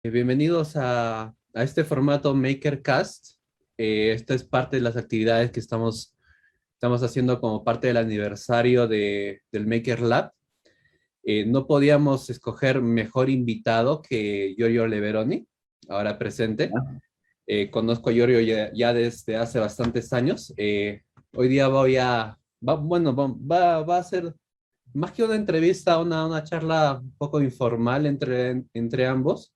Bienvenidos a este formato MakerCast. Esta es parte de las actividades que estamos haciendo como parte del aniversario del Maker Lab. No podíamos escoger mejor invitado que Giorgio Leveroni, ahora presente. Conozco a Giorgio ya desde hace bastantes años. Hoy día va a ser más que una entrevista, una charla un poco informal entre ambos,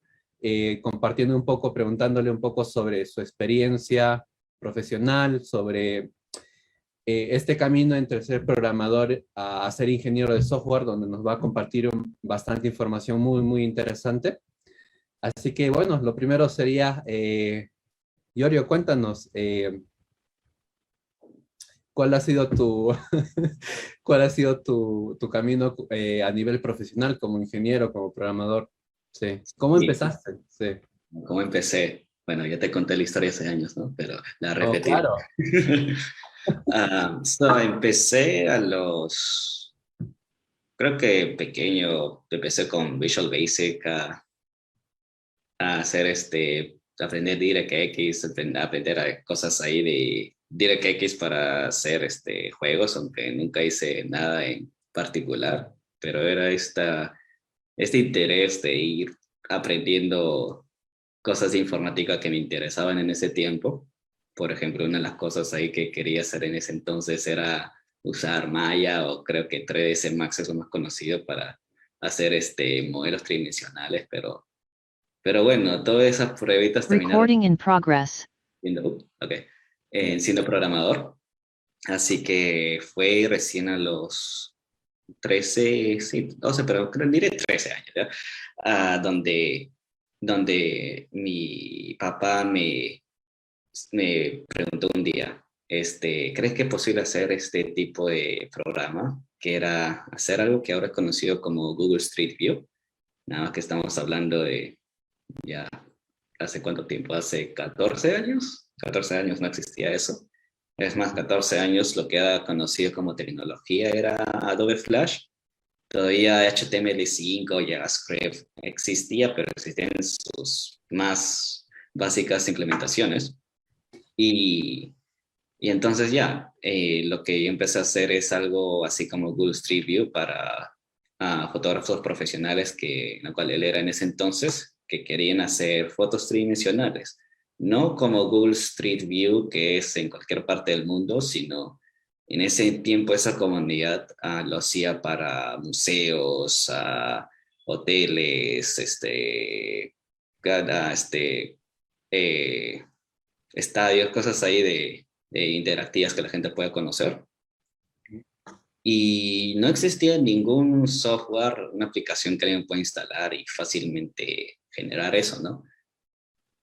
compartiendo un poco, preguntándole un poco sobre su experiencia profesional, sobre este camino entre ser programador a ser ingeniero de software, donde nos va a compartir bastante información muy interesante. Así que bueno, lo primero sería, Iorio, cuéntanos, ¿cuál ha sido cuál ha sido tu camino a nivel profesional como ingeniero, como programador? Sí. ¿Cómo Sí, empezaste? Sí. ¿cómo empecé? Bueno, ya te conté la historia hace años, ¿no? Pero la Oh, repetiré. claro. Empecé creo que pequeño, empecé con Visual Basic a hacer aprender DirectX, aprender cosas ahí de DirectX para hacer juegos, aunque nunca hice nada en particular, pero era este interés de ir aprendiendo cosas de informática que me interesaban en ese tiempo. Por ejemplo, una de las cosas ahí que quería hacer en ese entonces era usar Maya, o creo que 3ds Max es lo más conocido para hacer modelos tridimensionales, pero bueno, todas esas pruebitas terminaron Recording in progress. okay, siendo programador. Así que fue recién a los 13, sí, 12, pero creo diré 13 años, ¿ya? Donde mi papá me preguntó un día, ¿crees que es posible hacer este tipo de programa? Que era hacer algo que ahora es conocido como Google Street View. Nada más que estamos hablando de ya hace cuánto tiempo, hace 14 años. 14 años no existía eso. Es más, 14 años lo que era conocido como tecnología era Adobe Flash. Todavía HTML5, JavaScript existía, pero existían sus más básicas implementaciones. Y, y entonces ya, lo que yo empecé a hacer es algo así como Google Street View para fotógrafos profesionales, en la cual él era en ese entonces, que querían hacer fotos tridimensionales. No como Google Street View, que es en cualquier parte del mundo, sino en ese tiempo esa comunidad lo hacía para museos, hoteles, cada, eh, estadios, cosas ahí de interactivas que la gente pueda conocer. Y no existía ningún software, una aplicación que alguien pueda instalar y fácilmente generar eso, ¿no?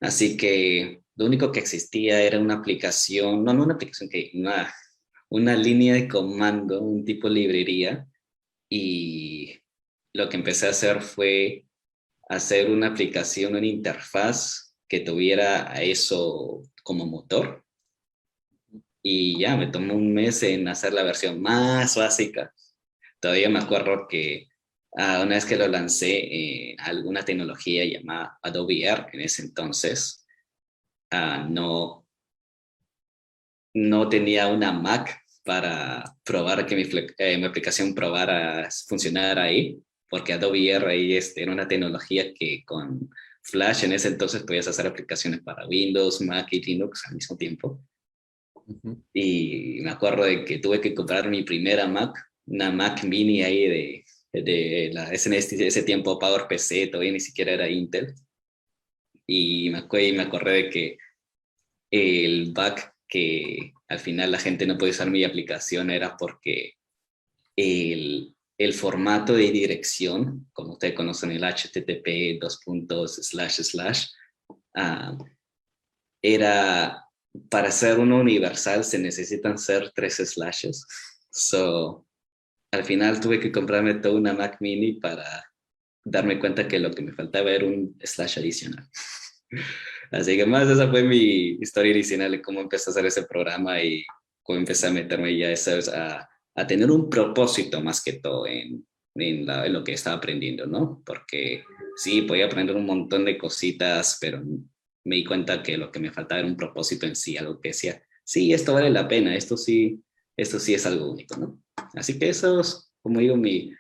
Así que lo único que existía era una aplicación, no una aplicación, una línea de comando, un tipo de librería, y lo que empecé a hacer fue hacer una aplicación, una interfaz que tuviera a eso como motor. Y ya me tomó un mes en hacer la versión más básica. Todavía me acuerdo que una vez que lo lancé, alguna tecnología llamada Adobe R en ese entonces, no tenía una Mac para probar que mi aplicación probara funcionar ahí, porque Adobe R ahí era una tecnología que con Flash en ese entonces podías hacer aplicaciones para Windows, Mac y Linux al mismo tiempo. Ujú. Y me acuerdo de que tuve que comprar mi primera Mac, una Mac Mini ahí ese tiempo PowerPC, todavía ni siquiera era Intel. Y me acordé de que el bug que al final la gente no podía usar mi aplicación era porque el formato de dirección, como ustedes conocen el HTTP, dos puntos, slash, slash, ah, era, para ser uno universal se necesitan ser 3 slashes. So, al final tuve que comprarme toda una Mac Mini para darme cuenta que lo que me faltaba era un slash adicional. Así que más esa fue mi historia original de cómo empecé a hacer ese programa y cómo empecé a meterme ya a tener un propósito más que todo en lo que estaba aprendiendo, ¿no? Porque sí, podía aprender un montón de cositas, pero me di cuenta que lo que me faltaba era un propósito en sí, algo que decía, sí, esto vale la pena, esto sí es algo único, ¿no? Así que eso es, como digo, mi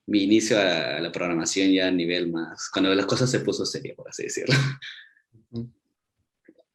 inicio a la programación ya a nivel más, cuando las cosas se puso seria, por así decirlo. Ujú.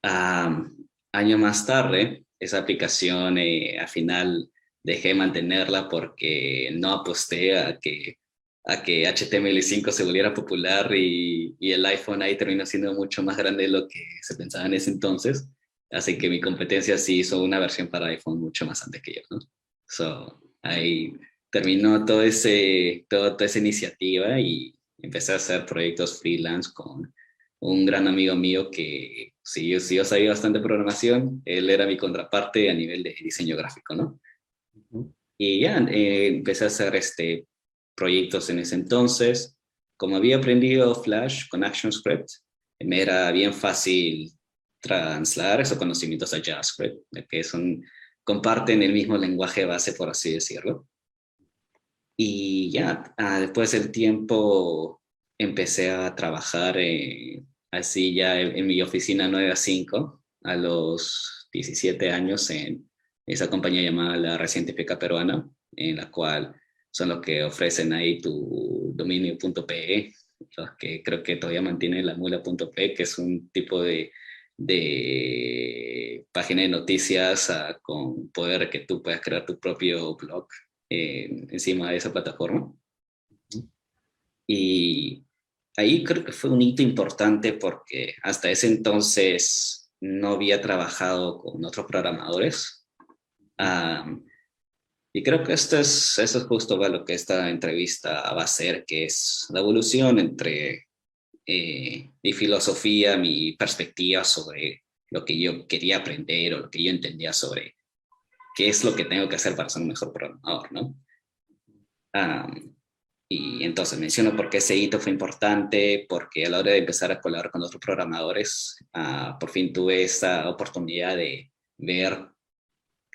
Ah, año más tarde, esa aplicación al final dejé de mantenerla porque no aposté a que HTML5 se volviera popular y el iPhone ahí terminó siendo mucho más grande de lo que se pensaba en ese entonces. Así que mi competencia sí hizo una versión para iPhone mucho más antes que yo, ¿no? So, ahí terminó toda esa iniciativa y empecé a hacer proyectos freelance con un gran amigo mío que sí, yo sabía bastante programación, él era mi contraparte a nivel de diseño gráfico, ¿no? Ujú. Y ya empecé a hacer proyectos en ese entonces. Como había aprendido Flash con ActionScript, me era bien fácil trasladar esos conocimientos a JavaScript, ya que comparten el mismo lenguaje base, por así decirlo. Y ya, después del tiempo empecé a trabajar así ya en mi oficina 9 a 5 a los 17 años en esa compañía llamada La Red Científica Peruana, en la cual son los que ofrecen ahí tu dominio.pe, los que creo que todavía mantienen la mula.pe, que es un tipo de página de noticias con poder que tú puedas crear tu propio blog encima de esa plataforma. Y ahí creo que fue un hito importante porque hasta ese entonces no había trabajado con otros programadores. Um, y creo que eso es justo lo que esta entrevista va a ser, que es la evolución entre mi filosofía, mi perspectiva sobre lo que yo quería aprender o lo que yo entendía sobre qué es lo que tengo que hacer para ser un mejor programador, ¿no? Um, Y entonces menciono por qué ese hito fue importante, porque a la hora de empezar a colaborar con otros programadores, por fin tuve esa oportunidad de ver,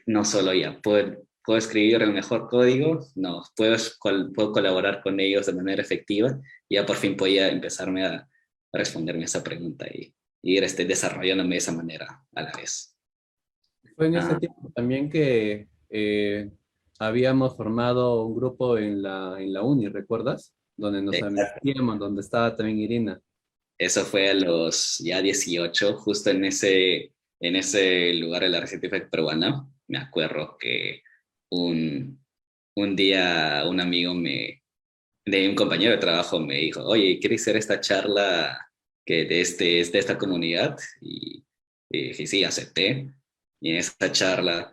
no solo ya, puedo escribir el mejor código, no, puedo colaborar con ellos de manera efectiva, y ya por fin podía empezarme a responderme esa pregunta y ir desarrollándome de esa manera a la vez. Fue en ese Ah, tiempo también que habíamos formado un grupo en la uni, ¿recuerdas? Donde nos exacto. metíamos, donde estaba también Irina. Eso fue a los ya 18 justo en ese lugar de la Recife peruana. Me acuerdo que un, un día un amigo de un compañero de trabajo me dijo, oye, ¿quieres hacer esta charla que es de esta comunidad? Y dije, sí, acepté. Y en esta charla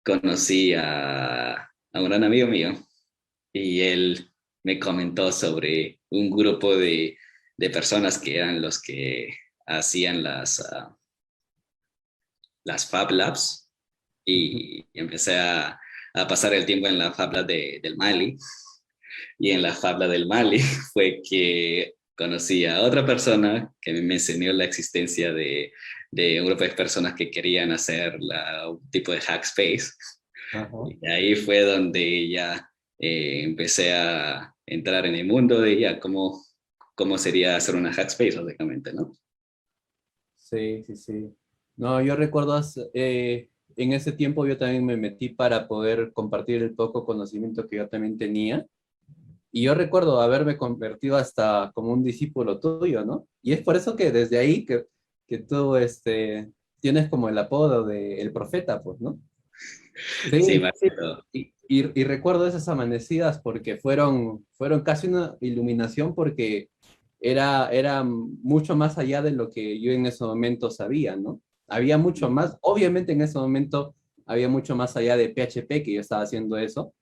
conocí a un gran amigo mío y él me comentó sobre un grupo de personas que eran los que hacían las Fab Labs Ujú. y empecé a pasar el tiempo en la Fab Lab del Mali y en la Fab Lab del Mali fue que conocí a otra persona que me enseñó la existencia de un grupo de personas que querían hacer un tipo de hackspace. Ajá. Y ahí fue donde ya empecé a entrar en el mundo de ya cómo sería hacer una hackspace, básicamente, ¿no? Sí, sí, sí. No, yo recuerdo en ese tiempo yo también me metí para poder compartir el poco conocimiento que yo también tenía. Y yo recuerdo haberme convertido hasta como un discípulo tuyo, ¿no? Y es por eso que desde ahí que tú tienes como el apodo de el profeta, pues, ¿no? Sí, Sí, más sí. que todo. Y recuerdo esas amanecidas porque fueron casi una iluminación porque era mucho más allá de lo que yo en ese momento sabía, ¿no? Había mucho más, obviamente en ese momento había mucho más allá de PHP que yo estaba haciendo eso,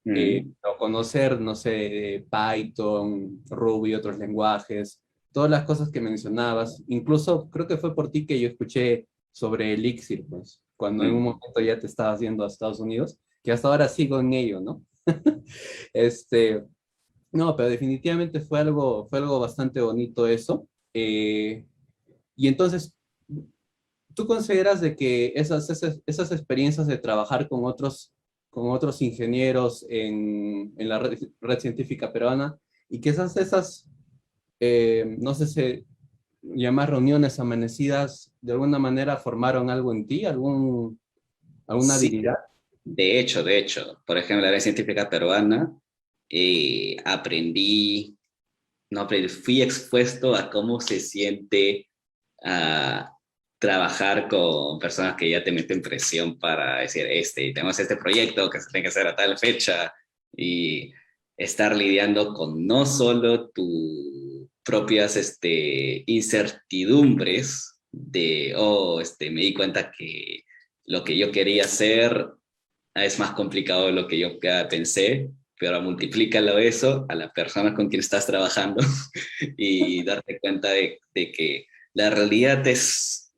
Mm, o conocer, no sé, Python, Ruby, otros lenguajes, todas las cosas que mencionabas. Incluso creo que fue por ti que yo escuché sobre Elixir, pues, cuando en un mm. momento ya te estabas yendo a Estados Unidos, que hasta ahora sigo en ello, ¿no? Este, no, pero definitivamente fue algo bastante bonito eso. Y entonces, ¿tú consideras de que esas experiencias de trabajar con otros ingenieros en la red científica peruana y que no sé si llamar reuniones amanecidas, de alguna manera formaron algo en ti, alguna Sí, habilidad. de hecho, por ejemplo, la área científica peruana, aprendí, no aprendí, fui expuesto a cómo se siente a trabajar con personas que ya te meten presión para decir, tenemos este proyecto que se tiene que hacer a tal fecha, y estar lidiando con no solo tus propias incertidumbres de, me di cuenta que lo que yo quería hacer es más complicado de lo que yo pensé, pero multiplícalo eso a la persona con quien estás trabajando y darte cuenta de que la realidad es,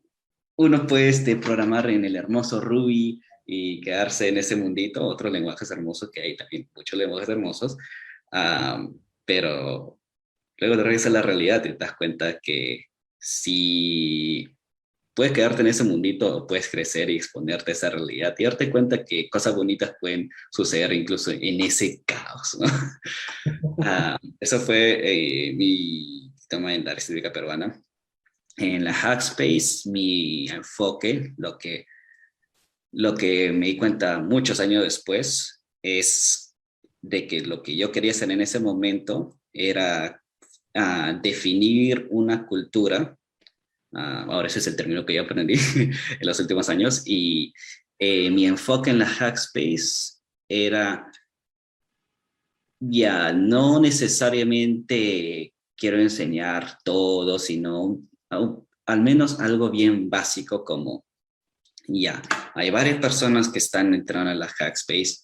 uno puede programar en el hermoso Ruby y quedarse en ese mundito, otros lenguajes hermosos que hay también, muchos lenguajes hermosos, pero luego te regresas a la realidad y te das cuenta que si puedes quedarte en ese mundito o puedes crecer y exponerte a esa realidad y darte cuenta que cosas bonitas pueden suceder incluso en ese caos, ¿no? Eso fue mi tema en la República Peruana. En la Hackspace, mi enfoque, lo que me di cuenta muchos años después, es de que lo que yo quería hacer en ese momento era definir una cultura. Ahora ese es el término que yo aprendí en los últimos años, y mi enfoque en la Hackspace era, ya, no necesariamente quiero enseñar todo, sino al menos algo bien básico como, ya, hay varias personas que están entrando en la Hackspace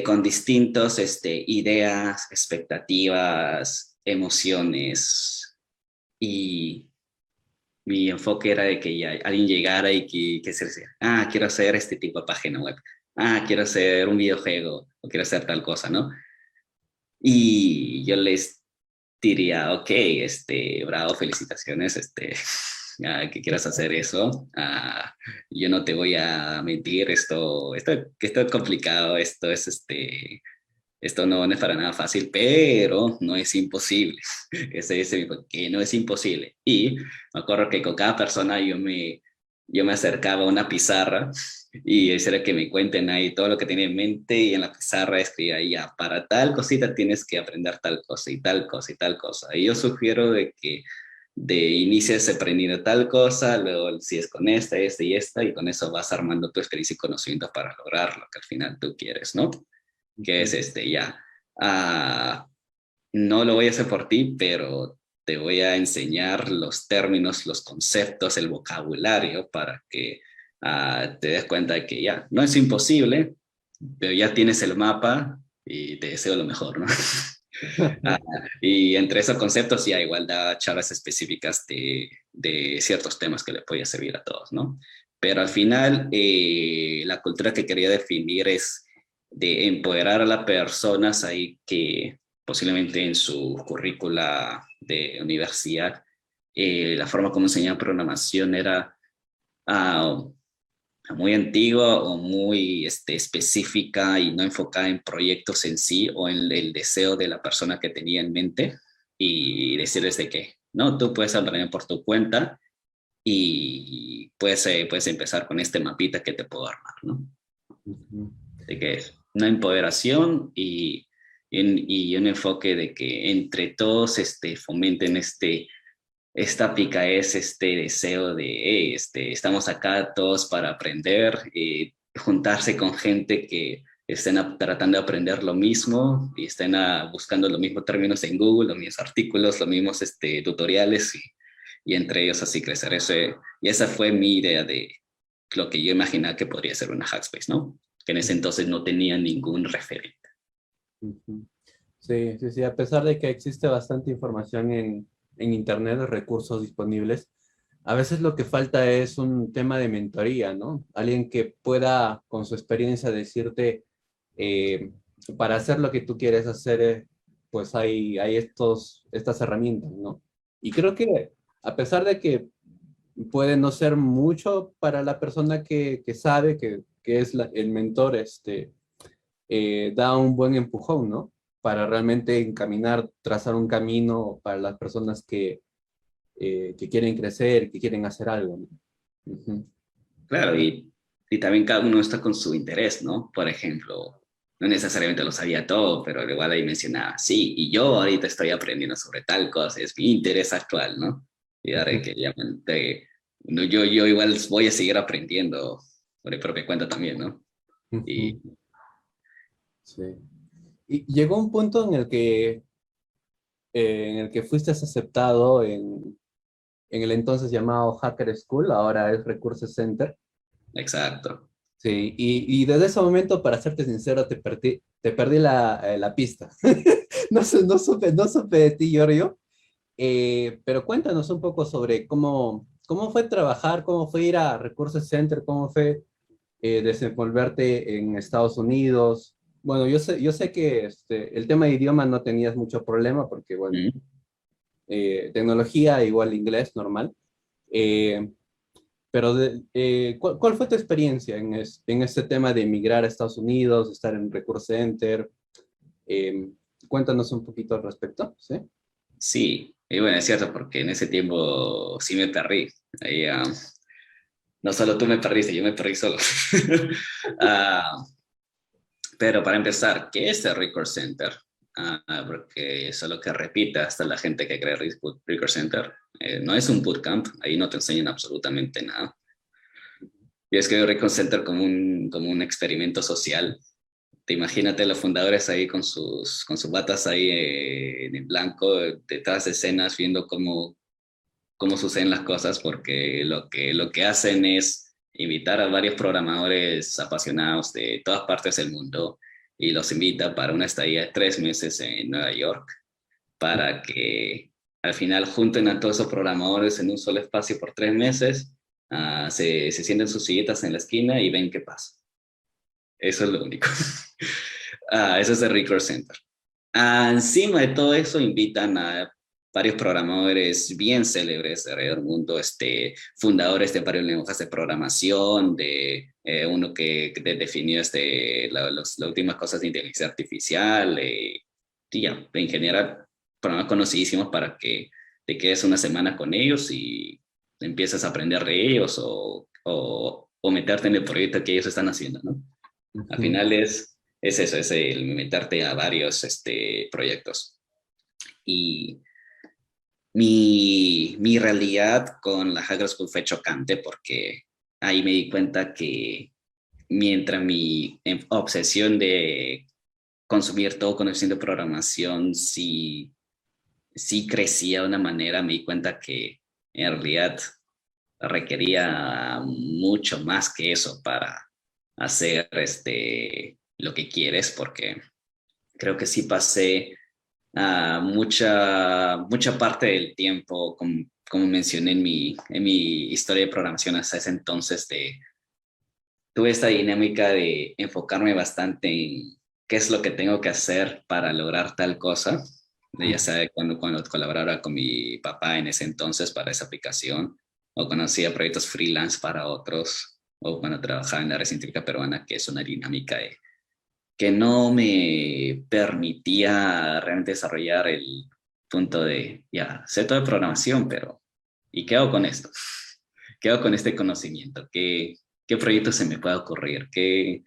con distintos ideas, expectativas, emociones, y mi enfoque era de que ya alguien llegara y que se decía, quiero hacer este tipo de página web, quiero hacer un videojuego, o quiero hacer tal cosa, ¿no? Y yo les diría, ok, bravo, felicitaciones, que quieras hacer eso. Yo no te voy a mentir, esto es complicado, esto no es para nada fácil, pero no es imposible. Que no es imposible. Y me acuerdo que con cada persona yo me acercaba a una pizarra y eso era que me cuenten ahí todo lo que tenía en mente, y en la pizarra escribía, ya, para tal cosita tienes que aprender tal cosa y tal cosa y tal cosa. Y yo sugiero de que de inicies aprendiendo tal cosa, luego sigues con esta y esta, y con eso vas armando tu experiencia y conocimiento para lograr lo que al final tú quieres, ¿no? Que es ya. Ah, no lo voy a hacer por ti, pero te voy a enseñar los términos, los conceptos, el vocabulario para que te des cuenta de que ya, no es imposible, pero ya tienes el mapa y te deseo lo mejor, ¿no? Ah, y entre esos conceptos ya igual da charlas específicas de ciertos temas que le podía servir a todos, ¿no? Pero al final la cultura que quería definir es de empoderar a las personas ahí que posiblemente en su currícula de universidad la forma como enseñaban programación era ah, muy antigua o muy específica y no enfocada en proyectos en sí o en el deseo de la persona que tenía en mente, y decirles de que no, tú puedes aprender por tu cuenta y puedes empezar con este mapita que te puedo armar, ¿no? Ujú. De que es una empoderación y un enfoque de que entre todos fomenten esta pica es este deseo de, hey, estamos acá todos para aprender, juntarse con gente que estén tratando de aprender lo mismo y estén buscando los mismos términos en Google, los mismos artículos, los mismos tutoriales, y entre ellos así crecer. Y esa fue mi idea de lo que yo imaginaba que podría ser una Hackspace, ¿no? Que en ese entonces no tenía ningún referente. Ujú. Sí, sí, sí, a pesar de que existe bastante información en Internet, recursos disponibles, a veces lo que falta es un tema de mentoría, ¿no? Alguien que pueda, con su experiencia, decirte, eh, para hacer lo que tú quieres hacer, pues hay estas herramientas, ¿no? Y creo que a pesar de que puede no ser mucho para la persona que sabe, que es el mentor, da un buen empujón, ¿no? para realmente encaminar, trazar un camino para las personas que quieren crecer, que quieren hacer algo, ¿no? Ujú. Claro, y también cada uno está con su interés, ¿no? Por ejemplo, no necesariamente lo sabía todo, pero igual ahí mencionaba, sí, y yo ahorita estoy aprendiendo sobre tal cosa, es mi interés actual, ¿no? Y ahora que ya no, yo igual voy a seguir aprendiendo por mi propia cuenta también, ¿no? Y Ujú. Sí. Y llegó un punto en el que fuiste aceptado en el entonces llamado Hacker School, ahora es Recursos Center. exacto. Sí, y desde ese momento, para serte sincero, te perdí la pista. No supe de ti, Giorgio. Pero cuéntanos un poco sobre cómo fue trabajar, cómo fue ir a Recursos Center, cómo fue desenvolverte en Estados Unidos. Bueno, yo sé que el tema de idioma no tenías mucho problema porque, bueno, Mm. tecnología igual inglés normal. Eh, pero ¿cuál fue tu experiencia en este tema de emigrar a Estados Unidos, estar en Recursos Center? Eh, Cuéntanos un poquito al respecto, ¿sí? Sí, y bueno, es cierto, porque en ese tiempo sí me perdí. Ahí, no solo tú me perdiste, yo me perdí solo. Ah, pero para empezar, ¿qué es el Record Center? Porque eso es lo que repite hasta la gente que cree Record Center. No es un bootcamp, ahí no te enseñan absolutamente nada. Y es que el Record Center como un experimento social. Te imagínate los fundadores ahí con sus batas ahí en blanco, detrás de escenas, viendo cómo suceden las cosas, porque lo que hacen es invitar a varios programadores apasionados de todas partes del mundo y los invita para una estadía de 3 meses en Nueva York, para que al final junten a todos esos programadores en un solo espacio por 3 meses, se sienten sus sillitas en la esquina y ven qué pasa. Eso es lo único. Eso es el Record Center. Encima de todo eso, invitan a varios programadores bien célebres alrededor del mundo, fundadores de varios lenguajes de programación, de uno que definió las últimas cosas de inteligencia artificial, y ya, en general, programas conocidísimos para que te quedes una semana con ellos y empiezas a aprender de ellos o meterte en el proyecto que ellos están haciendo, ¿no? Al Ujú. final es eso, es el meterte a varios proyectos. Y mi realidad con la Hacker School fue chocante porque ahí me di cuenta que mientras mi obsesión de consumir todo conocimiento de programación sí crecía de una manera, me di cuenta que en realidad requería mucho más que eso para hacer lo que quieres, porque creo que sí pasé mucha parte del tiempo, como mencioné en mi historia de programación hasta ese entonces, tuve esta dinámica de enfocarme bastante en qué es lo que tengo que hacer para lograr tal cosa. Ya sea cuando colaboraba con mi papá en ese entonces para esa aplicación, o cuando hacía proyectos freelance para otros, o cuando trabajaba en la red científica peruana, que es una dinámica que no me permitía realmente desarrollar el punto de, ya, sé todo de programación, pero ¿y qué hago con esto? ¿Qué hago con este conocimiento? ¿Qué proyecto se me puede ocurrir? ¿Qué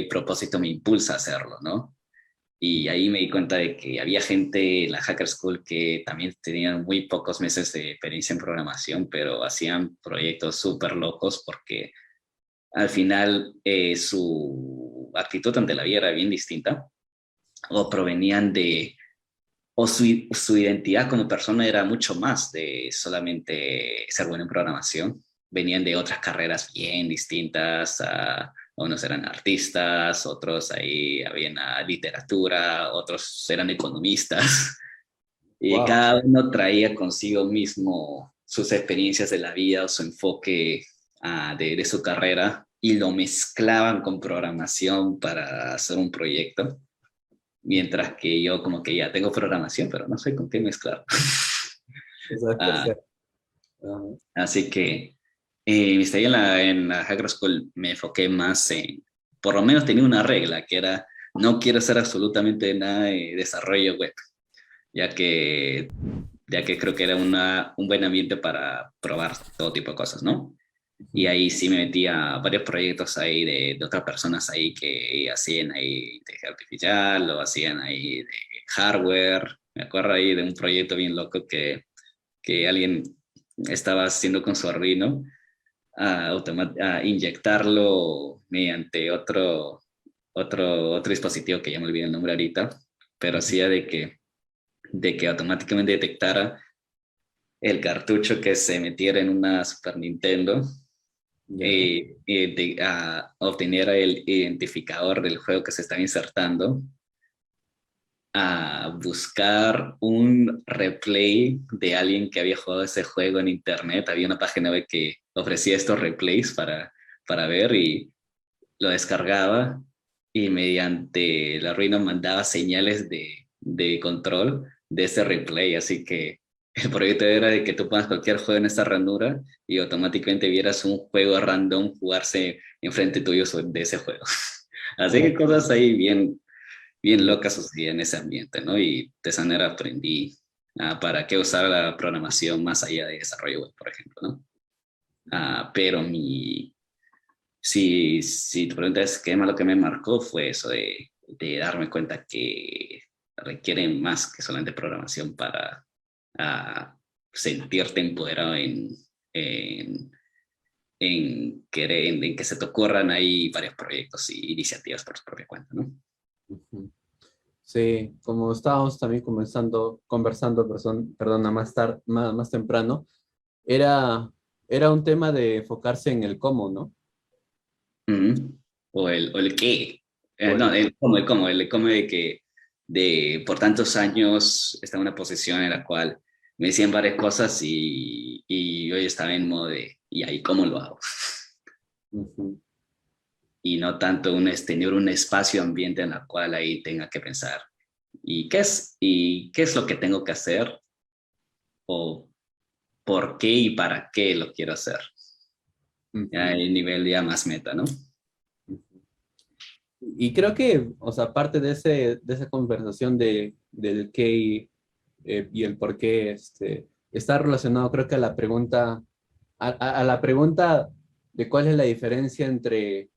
propósito me impulsa a hacerlo, no? Y ahí me di cuenta de que había gente en la Hacker School que también tenían muy pocos meses de experiencia en programación, pero hacían proyectos súper locos porque al final su actitud ante la vida era bien distinta, o provenían o su identidad como persona era mucho más de solamente ser bueno en programación. Venían de otras carreras bien distintas, unos eran artistas, otros ahí habían literatura, otros eran economistas, y Wow. cada uno traía consigo mismo sus experiencias de la vida o su enfoque de su carrera y lo mezclaban con programación para hacer un proyecto, mientras que yo como que ya tengo programación, pero no sé con qué mezclar. Exacto, Ah, exacto. Ajá. Así que mi estadía en la Hacker School me enfoqué más en, por lo menos tenía una regla, que era no quiero hacer absolutamente nada de desarrollo web, ya que, ya que creo que era un buen ambiente para probar todo tipo de cosas, ¿no? Y Ujú. ahí sí me metí a varios proyectos ahí de otras personas ahí que hacían ahí inteligencia artificial o hacían ahí de hardware. Me acuerdo ahí de un proyecto bien loco que alguien estaba haciendo con su Arduino, a inyectarlo mediante otro dispositivo que ya me olvidé el nombre ahorita, pero Ujú. hacía de que automáticamente detectara el cartucho que se metiera en una Super Nintendo Ya. obtener el identificador del juego que se estaba insertando, a buscar un replay de alguien que había jugado ese juego en internet. Había una página web que ofrecía estos replays para ver y lo descargaba y mediante la ruina mandaba señales de control de ese replay. Así que el proyecto era de que tú pongas cualquier juego en esa ranura y automáticamente vieras un juego random jugarse enfrente tuyo de ese juego. Así que Oh, cosas ahí bien, bien ya. locas sucedían en ese ambiente, ¿no? Y de esa manera aprendí para qué usar la programación más allá de desarrollo web, por ejemplo, ¿no? Pero si tu pregunta es qué más lo que me marcó fue eso de darme cuenta que requiere más que solamente programación para sentirte empoderado en, en que se te ocurran ahí varios proyectos y iniciativas por tu propia cuenta, ¿no? Ujú. Sí, como estábamos también conversando, perdona, más temprano, era, era un tema de enfocarse en el cómo, ¿no? Ujú. O el qué. O No, el, el cómo de que por tantos años estaba en una posición en la cual me decían varias cosas y hoy estaba en modo de, ¿y ahí cómo lo hago? ujú. Y no tanto tener un espacio ambiente en el cual ahí tenga que pensar, ¿y qué es lo que tengo que hacer? ¿O por qué y para qué lo quiero hacer? Ya Ujú. hay nivel ya más meta, ¿no? Ujú. Y creo que, o sea, parte de esa conversación del qué y el por qué, está relacionado, creo que a la pregunta, a la pregunta de cuál es la diferencia entre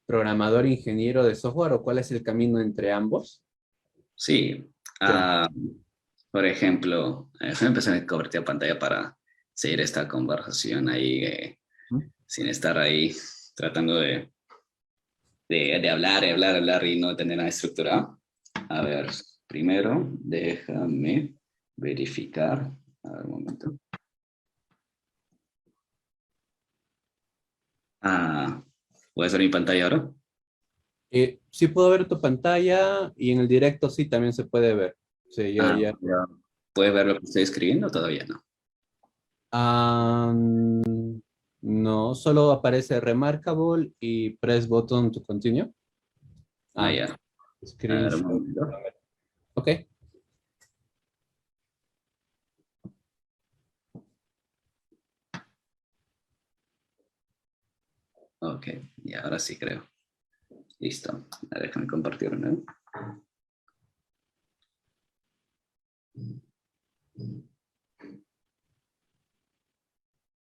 programador e ingeniero de software o cuál es el camino entre ambos. Sí. Sí. Ah, por ejemplo, déjame empezar a convertir a pantalla para seguir esta conversación ahí, sin estar ahí tratando de hablar, hablar, hablar y no tener nada estructurado. A ver, primero déjame verificar. A ver, un momento. Ah, ¿puedes ver mi pantalla ahora? Sí puedo ver tu pantalla y en el directo sí también se puede ver. Sí, ya. Ya. ¿Puedes ver lo que estoy escribiendo? Todavía no. Ah, no, solo aparece Remarkable y Press Button to Continue. Ah, Ya. A Screen ver, un Share. momento. Ok. Ok, y ahora sí creo. Listo. Déjame compartirlo, ¿no?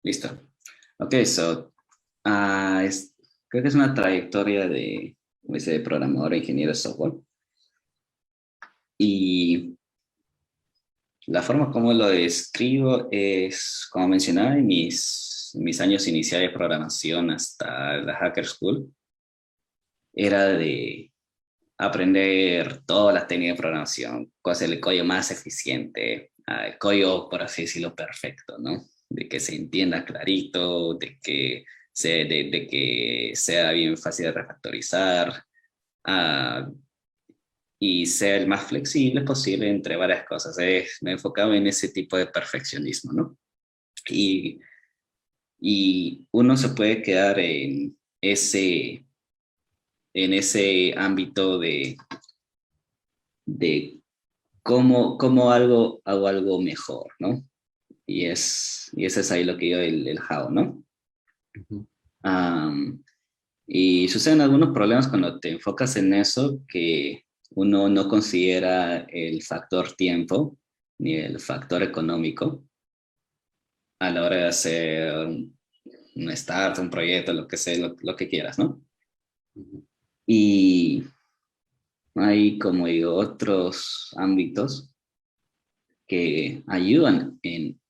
Listo. Ok, creo que es una trayectoria como dice, de programador e ingeniero de software. Y la forma como lo describo es, como mencionaba, en mis años iniciales de programación hasta la Hacker School, era de aprender todas las técnicas de programación, cuál es el código más eficiente, el código, por así decirlo, perfecto, ¿no? De que se entienda clarito, de que sea bien fácil de refactorizar, ah, y sea el más flexible posible entre varias cosas. Me enfocaba en ese tipo de perfeccionismo, ¿no? Y, y uno se puede quedar en ese ámbito de cómo hago algo mejor, ¿no? Y ese es ahí lo que yo, el how, ¿no? Ujú. Um, Y suceden algunos problemas cuando te enfocas en eso, que uno no considera el factor tiempo ni el factor económico a la hora de hacer un start, un proyecto, lo que sea, lo que quieras, ¿no? Ujú. Y hay, como digo, otros ámbitos que ayudan en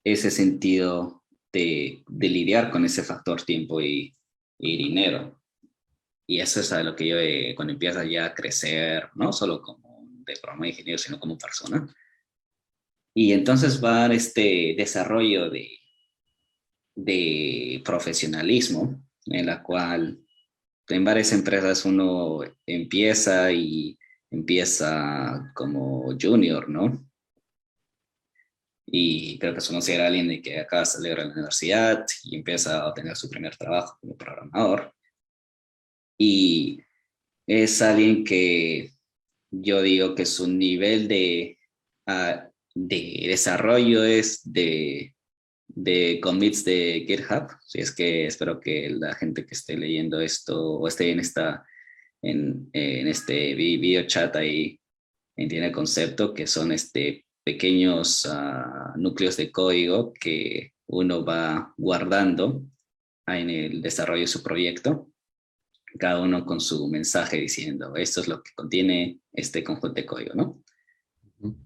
ese sentido de lidiar con ese factor tiempo y dinero. Y eso es a lo que yo, cuando empiezas ya a crecer, no solo como de programa de ingeniero, sino como persona. Y entonces va este desarrollo de profesionalismo, en la cual en varias empresas uno empieza como junior, ¿no? Y creo que eso no será alguien de que acaba de salir de la universidad y empieza a tener su primer trabajo como programador. Y es alguien que yo digo que su nivel de desarrollo es de commits de GitHub. Si es que espero que la gente que esté leyendo esto o esté en este video chat ahí entiende el concepto, que son pequeños núcleos de código que uno va guardando en el desarrollo de su proyecto, cada uno con su mensaje diciendo, esto es lo que contiene este conjunto de código, ¿no? Ujú.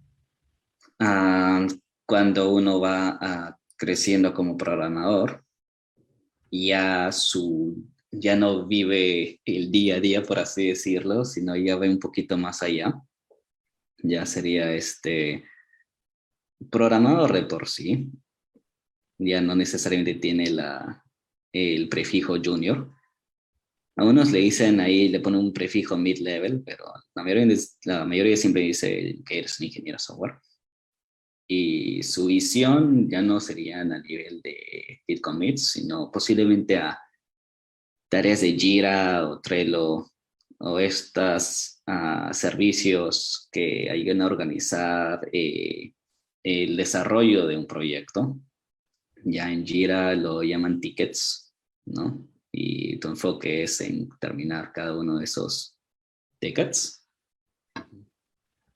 Ah, cuando uno va creciendo como programador, ya no vive el día a día, por así decirlo, sino ya ve un poquito más allá. Ya sería programador de por sí, ya no necesariamente tiene el prefijo junior. A unos le dicen ahí, le ponen un prefijo mid-level, pero la mayoría siempre dice que eres un ingeniero de software. Y su visión ya no serían a nivel de git commits, sino posiblemente a tareas de Jira o Trello o estos servicios que ayudan a organizar el desarrollo de un proyecto. Ya en Jira lo llaman tickets, ¿no? Y tu enfoque es en terminar cada uno de esos tickets.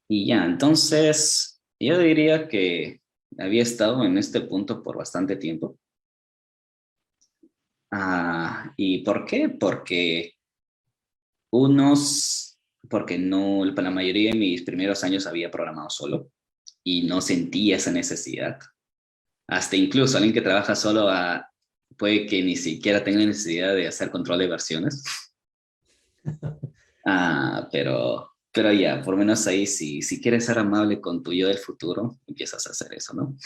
Y ya, entonces yo diría que había estado en este punto por bastante tiempo. ¿Y por qué? Unos, porque no, la mayoría de mis primeros años había programado solo y no sentía esa necesidad. Hasta incluso alguien que trabaja solo puede que ni siquiera tenga necesidad de hacer control de versiones. Pero ya, por lo menos ahí, si quieres ser amable con tu yo del futuro, empiezas a hacer eso, ¿no?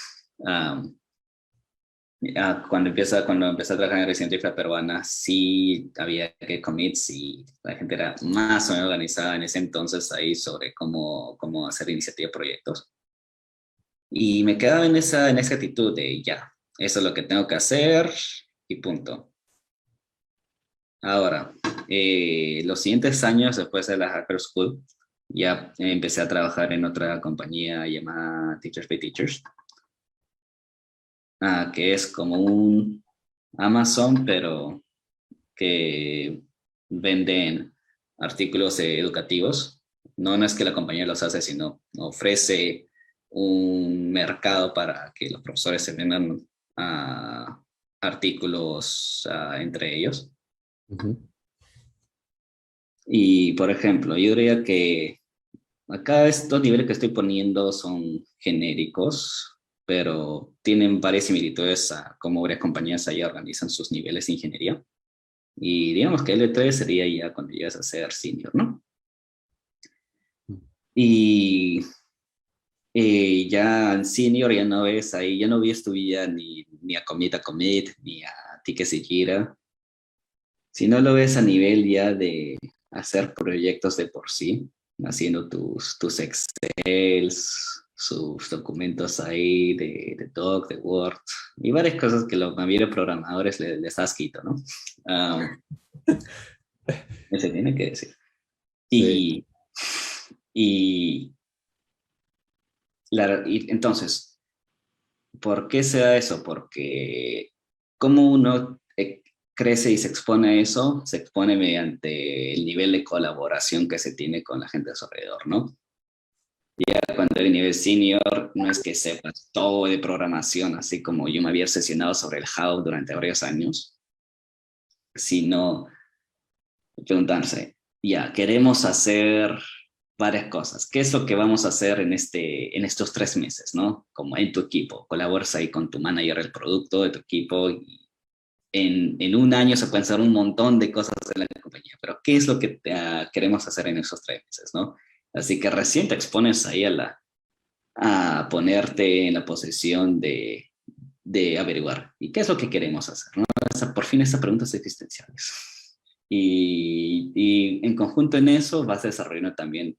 Ah, cuando empecé a trabajar en Resident Evil peruana, sí había que commits y la gente era más o menos organizada en ese entonces ahí sobre cómo hacer iniciativa de proyectos. Y me quedaba en esa actitud de ya, eso es lo que tengo que hacer y punto. Ahora, los siguientes años después de la Hacker School, ya empecé a trabajar en otra compañía llamada Teachers Pay Teachers, que es como un Amazon, pero que venden artículos educativos. No es que la compañía los hace, sino ofrece un mercado para que los profesores se vendan artículos entre ellos. Ujú. Y, por ejemplo, yo diría que acá estos niveles que estoy poniendo son genéricos, pero tienen varias similitudes a cómo varias compañías ahí organizan sus niveles de ingeniería. Y digamos que L3 sería ya cuando llegas a ser senior, ¿no? Y ya en senior ya no ves ahí, ya no ves tu vida ni a commit, ni a tickets y Jira, sino lo ves a nivel ya de hacer proyectos de por sí, haciendo tus Excels, sus documentos ahí de Doc, de Word, y varias cosas que los mayoría de programadores les has quito, ¿no? Um, Se tiene que decir. Sí. Y, y, y entonces, ¿por qué se da eso? Porque como uno crece y se expone a eso, se expone mediante el nivel de colaboración que se tiene con la gente a su alrededor, ¿no? Ya cuando eres nivel senior, no es que sepas todo de programación, así como yo me había obsesionado sobre el How durante varios años, sino preguntarse, ya, queremos hacer varias cosas. ¿Qué es lo que vamos a hacer en estos 3 meses, ¿no? Como en tu equipo, colaboras ahí con tu manager del producto de tu equipo y en un año se pueden hacer un montón de cosas en la compañía, pero ¿qué es lo que queremos hacer en esos 3 meses, ¿no? Así que recién te expones ahí a ponerte en la posición de averiguar, ¿y qué es lo que queremos hacer, ¿no? Por fin esas preguntas existenciales. Y en conjunto en eso vas desarrollando también,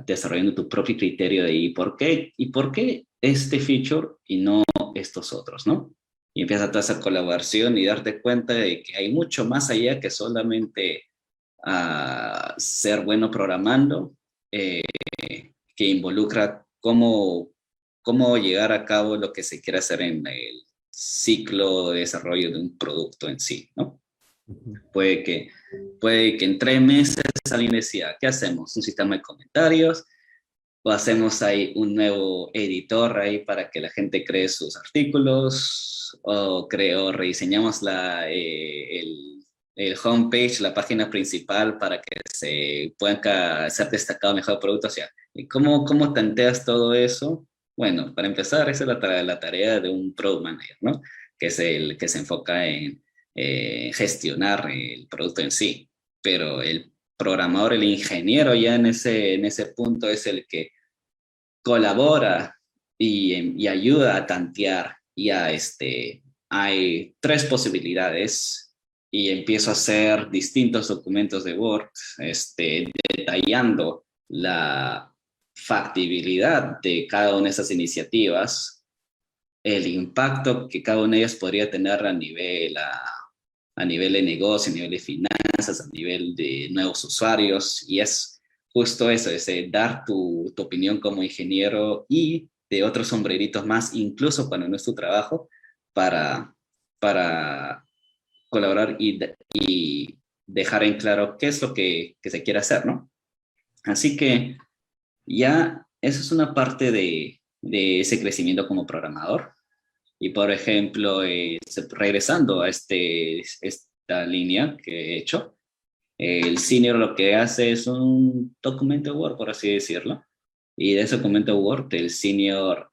desarrollando tu propio criterio de ¿y por qué este feature y no estos otros, ¿no? Y empieza toda esa colaboración y darte cuenta de que hay mucho más allá que solamente ser bueno programando, eh, que involucra cómo llegar a cabo lo que se quiere hacer en el ciclo de desarrollo de un producto en sí, ¿no? Ujú. Puede que en 3 meses alguien decía, ¿qué hacemos? ¿Un sistema de comentarios? ¿O hacemos ahí un nuevo editor ahí para que la gente cree sus artículos? ¿O rediseñamos el homepage, la página principal para que se puedan ser destacado mejor producto? O sea, ¿y cómo tanteas todo eso? Bueno, para empezar, esa es la tarea de un product manager, ¿no? Que es el que se enfoca en gestionar el producto en sí. Pero el programador, el ingeniero ya en ese punto es el que colabora y ayuda a tantear hay 3 posibilidades y empiezo a hacer distintos documentos de Word, detallando la factibilidad de cada una de esas iniciativas, el impacto que cada una de ellas podría tener a nivel de negocio, a nivel de finanzas, a nivel de nuevos usuarios, y es justo eso, es dar tu opinión como ingeniero y de otros sombreritos más, incluso cuando no es tu trabajo, para colaborar y dejar en claro qué es lo que se quiere hacer, ¿no? Así que ya eso es una parte de ese crecimiento como programador. Y por ejemplo, regresando a esta línea que he hecho, el senior lo que hace es un documento Word, por así decirlo. Y de ese documento Word, el senior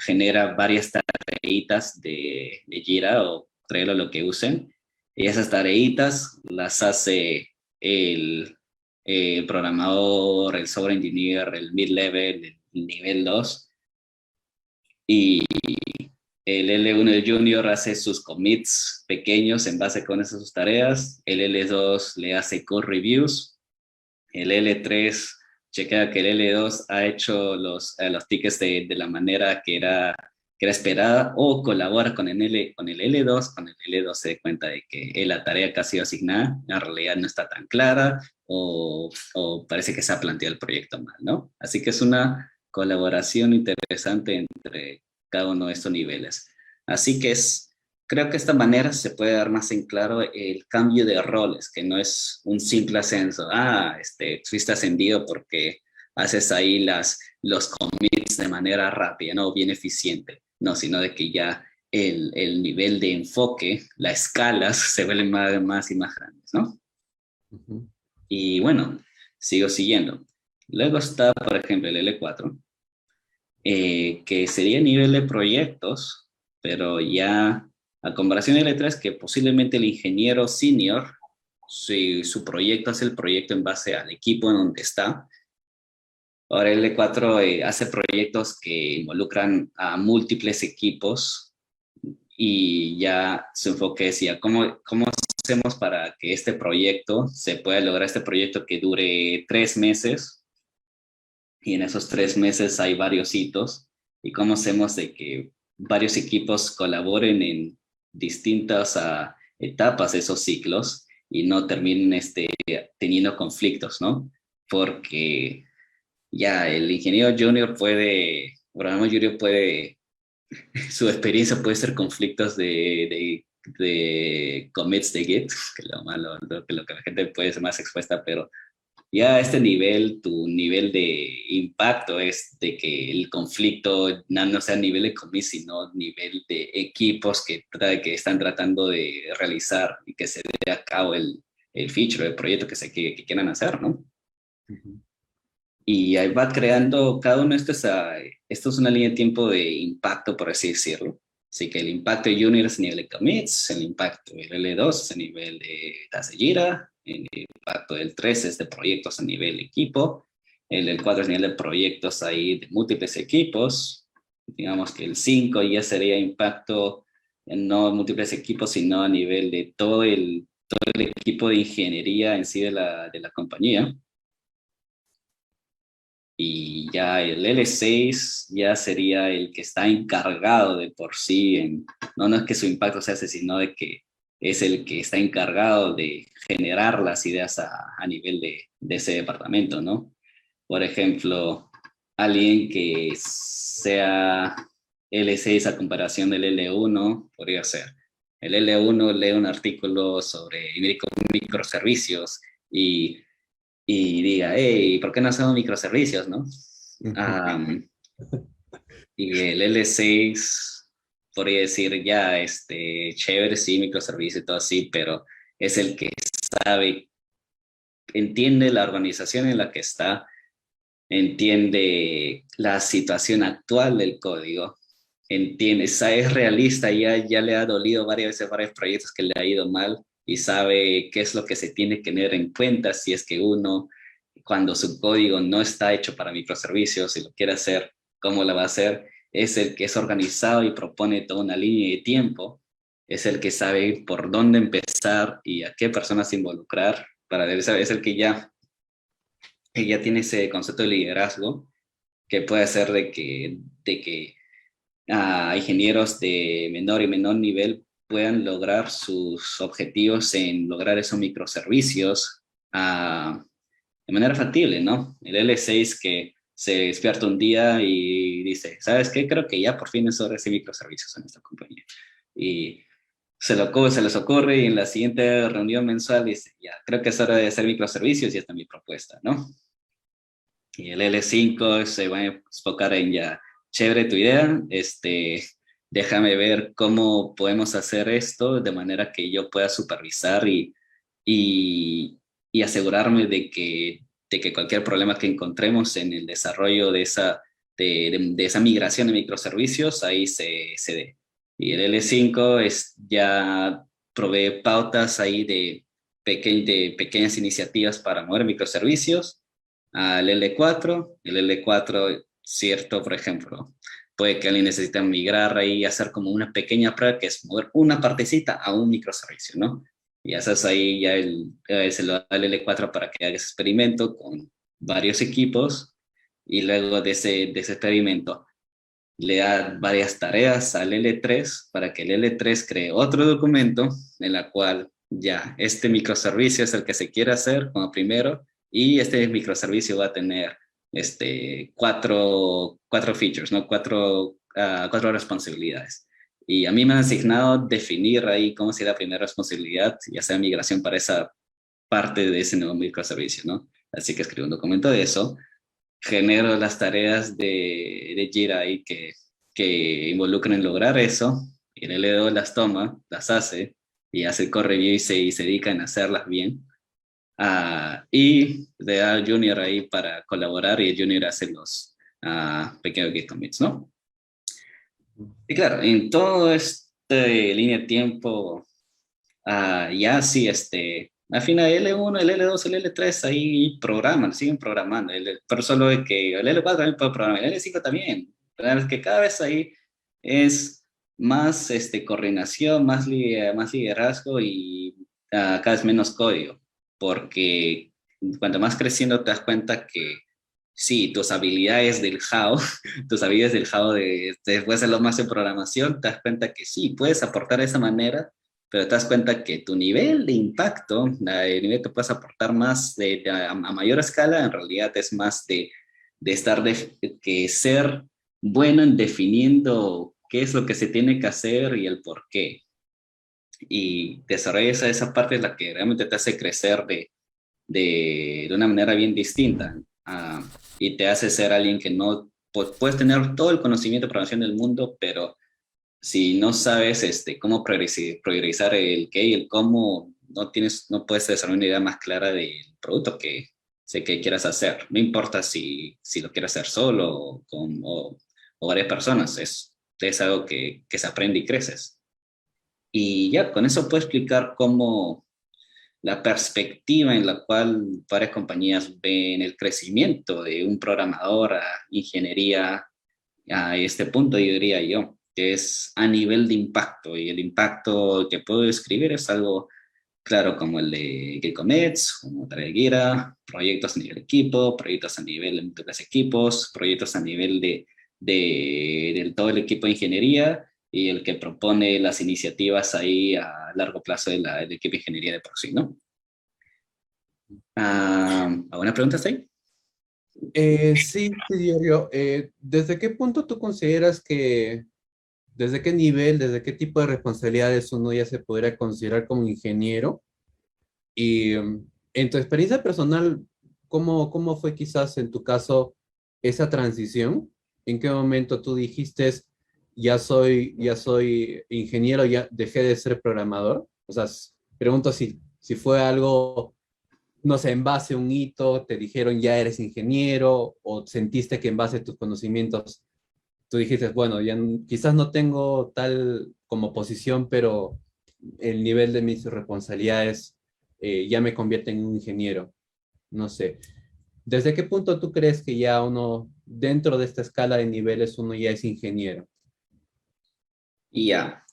genera varias tareitas de Jira o Trello, lo que usen. Y esas tareitas las hace el, el programador, el software engineer, el mid-level, el nivel 2. Y el L1 el junior hace sus commits pequeños en base con esas sus tareas. El L2 le hace code reviews. El L3 chequea que el L2 ha hecho los tickets de la manera que era esperada, o colabora con el L2. Con el L2 se da cuenta de que la tarea que ha sido asignada en realidad no está tan clara, o parece que se ha planteado el proyecto mal, ¿no? Así que es una colaboración interesante entre cada uno de estos niveles. Así que creo que de esta manera se puede dar más en claro el cambio de roles, que no es un simple ascenso. Fuiste ascendido porque haces ahí los commits de manera rápida, ¿no? Bien eficiente. No, sino de que ya el nivel de enfoque, las escalas se vuelven más y más grandes, ¿no? Ujú. Y bueno, sigo siguiendo. Luego está, por ejemplo, el L4, que sería el nivel de proyectos, pero ya a comparación del L3, que posiblemente el ingeniero senior, si su proyecto hace el proyecto en base al equipo en donde está. Ahora el L4 hace proyectos que involucran a múltiples equipos, y ya su enfoque decía, ¿cómo hacemos para que este proyecto se pueda lograr, este proyecto que dure 3 meses? Y en esos 3 meses hay varios hitos. ¿Y cómo hacemos de que varios equipos colaboren en distintas etapas de esos ciclos y no terminen teniendo conflictos, ¿no? Porque ya el ingeniero junior programador junior su experiencia puede ser conflictos de de commits de Git, que lo malo, lo que la gente puede ser más expuesta, pero ya a este nivel, tu nivel de impacto es de que el conflicto no sea a nivel de commit, sino nivel de equipos que están tratando de realizar y que se dé a cabo el feature, el proyecto que quieran hacer, ¿no? Ujú. Y ahí va creando cada uno de estos, esto es una línea de tiempo de impacto, por así decirlo. Así que el impacto de Junior es a nivel de commits, el impacto del L2 es a nivel de task de Jira, el impacto del 3 es de proyectos a nivel equipo, el del 4 es a nivel de proyectos ahí de múltiples equipos, digamos que el 5 ya sería impacto en no múltiples equipos, sino a nivel de todo el equipo de ingeniería en sí de la compañía. Y ya el L6 ya sería el que está encargado de por sí, no es que su impacto sea ese, sino de que es el que está encargado de generar las ideas a nivel de ese departamento, ¿no? Por ejemplo, alguien que sea L6 a comparación del L1 podría ser. El L1 lee un artículo sobre microservicios y diga, hey, ¿por qué no hacemos microservicios, no? Um, y el L6 podría decir, ya, chévere, sí, microservicio y todo así, pero es el que sabe, entiende la organización en la que está, entiende la situación actual del código, entiende, es realista, ya le ha dolido varias veces varios proyectos que le ha ido mal y sabe qué es lo que se tiene que tener en cuenta si es que uno, cuando su código no está hecho para microservicios y lo quiere hacer, cómo lo va a hacer, es el que es organizado y propone toda una línea de tiempo, es el que sabe por dónde empezar y a qué personas involucrar, es el que ya tiene ese concepto de liderazgo que puede ser de que ingenieros de menor y menor nivel puedan lograr sus objetivos en lograr esos microservicios de manera factible, ¿no? El L6 que se despierta un día y dice, ¿sabes qué? Creo que ya por fin es hora de hacer microservicios en esta compañía. Y se les ocurre y en la siguiente reunión mensual dice, ya, creo que es hora de hacer microservicios y esta es mi propuesta, ¿no? Y el L5 se va a enfocar en ya, chévere tu idea, déjame ver cómo podemos hacer esto de manera que yo pueda supervisar y, y asegurarme de que cualquier problema que encontremos en el desarrollo de esa migración de microservicios, ahí se dé. Y el L5 ya provee pautas ahí de pequeñas iniciativas para mover microservicios al L4. El L4, cierto, por ejemplo, puede que alguien necesite migrar ahí y hacer como una pequeña prueba que es mover una partecita a un microservicio, ¿no? Y haces ahí ya se lo da el L4 para que haga ese experimento con varios equipos y luego de ese experimento le da varias tareas al L3 para que el L3 cree otro documento en la cual ya este microservicio es el que se quiere hacer como primero y este microservicio va a tener cuatro features, ¿no? Cuatro responsabilidades. Y a mí me han asignado definir ahí cómo será la primera responsabilidad, ya sea migración para esa parte de ese nuevo microservicio, ¿no? Así que escribo un documento de eso, genero las tareas de Jira ahí que involucran en lograr eso, y el L2 las toma, las hace, y hace el core review y se dedica en hacerlas bien. Y le da al Junior ahí para colaborar y el Junior hace los pequeños git commits, ¿no? Y claro, en todo este línea de tiempo, ya sí, al final el L1, el L2, el L3 ahí programan, siguen programando, pero solo de que el L4 también puede programar, el L5 también, pero es que cada vez ahí es más coordinación, más liderazgo y cada vez menos código, porque cuanto más creciendo te das cuenta que sí, tus habilidades del how, tus habilidades del how después de lo más en programación, te das cuenta que sí, puedes aportar de esa manera, pero te das cuenta que tu nivel de impacto, el nivel que puedes aportar más a mayor escala, en realidad es más que ser bueno en definiendo qué es lo que se tiene que hacer y el por qué. y desarrollas esa parte es la que realmente te hace crecer de una manera bien distinta, y te hace ser alguien que no, puedes tener todo el conocimiento de programación del mundo, pero si no sabes cómo priorizar el qué y el cómo, no puedes desarrollar una idea más clara del producto que sé que quieras hacer. No importa si lo quieres hacer solo o varias personas, es algo que se aprende y creces. Y ya, con eso puedo explicar cómo la perspectiva en la cual varias compañías ven el crecimiento de un programador a ingeniería a este punto, yo diría yo, que es a nivel de impacto. Y el impacto que puedo describir es algo claro como el de Gilcomets, como Gira, proyectos a nivel equipo, proyectos a nivel de múltiples equipos, proyectos a nivel del todo el equipo de ingeniería y el que propone las iniciativas ahí a largo plazo del equipo de ingeniería de por sí, ¿no? ¿Alguna pregunta hasta ahí? Sí, sí, Diego. ¿Desde qué punto tú consideras que, desde qué nivel, desde qué tipo de responsabilidades uno ya se podría considerar como ingeniero? Y en tu experiencia personal, ¿cómo fue quizás en tu caso esa transición? ¿En qué momento tú dijiste, ya soy ingeniero, ya dejé de ser programador? O sea, pregunto si fue algo, no sé, en base a un hito, te dijeron ya eres ingeniero, o sentiste que en base a tus conocimientos tú dijiste, bueno, ya quizás no tengo tal como posición, pero el nivel de mis responsabilidades ya me convierte en un ingeniero. No sé. ¿Desde qué punto tú crees que ya uno, dentro de esta escala de niveles, uno ya es ingeniero? Y ya,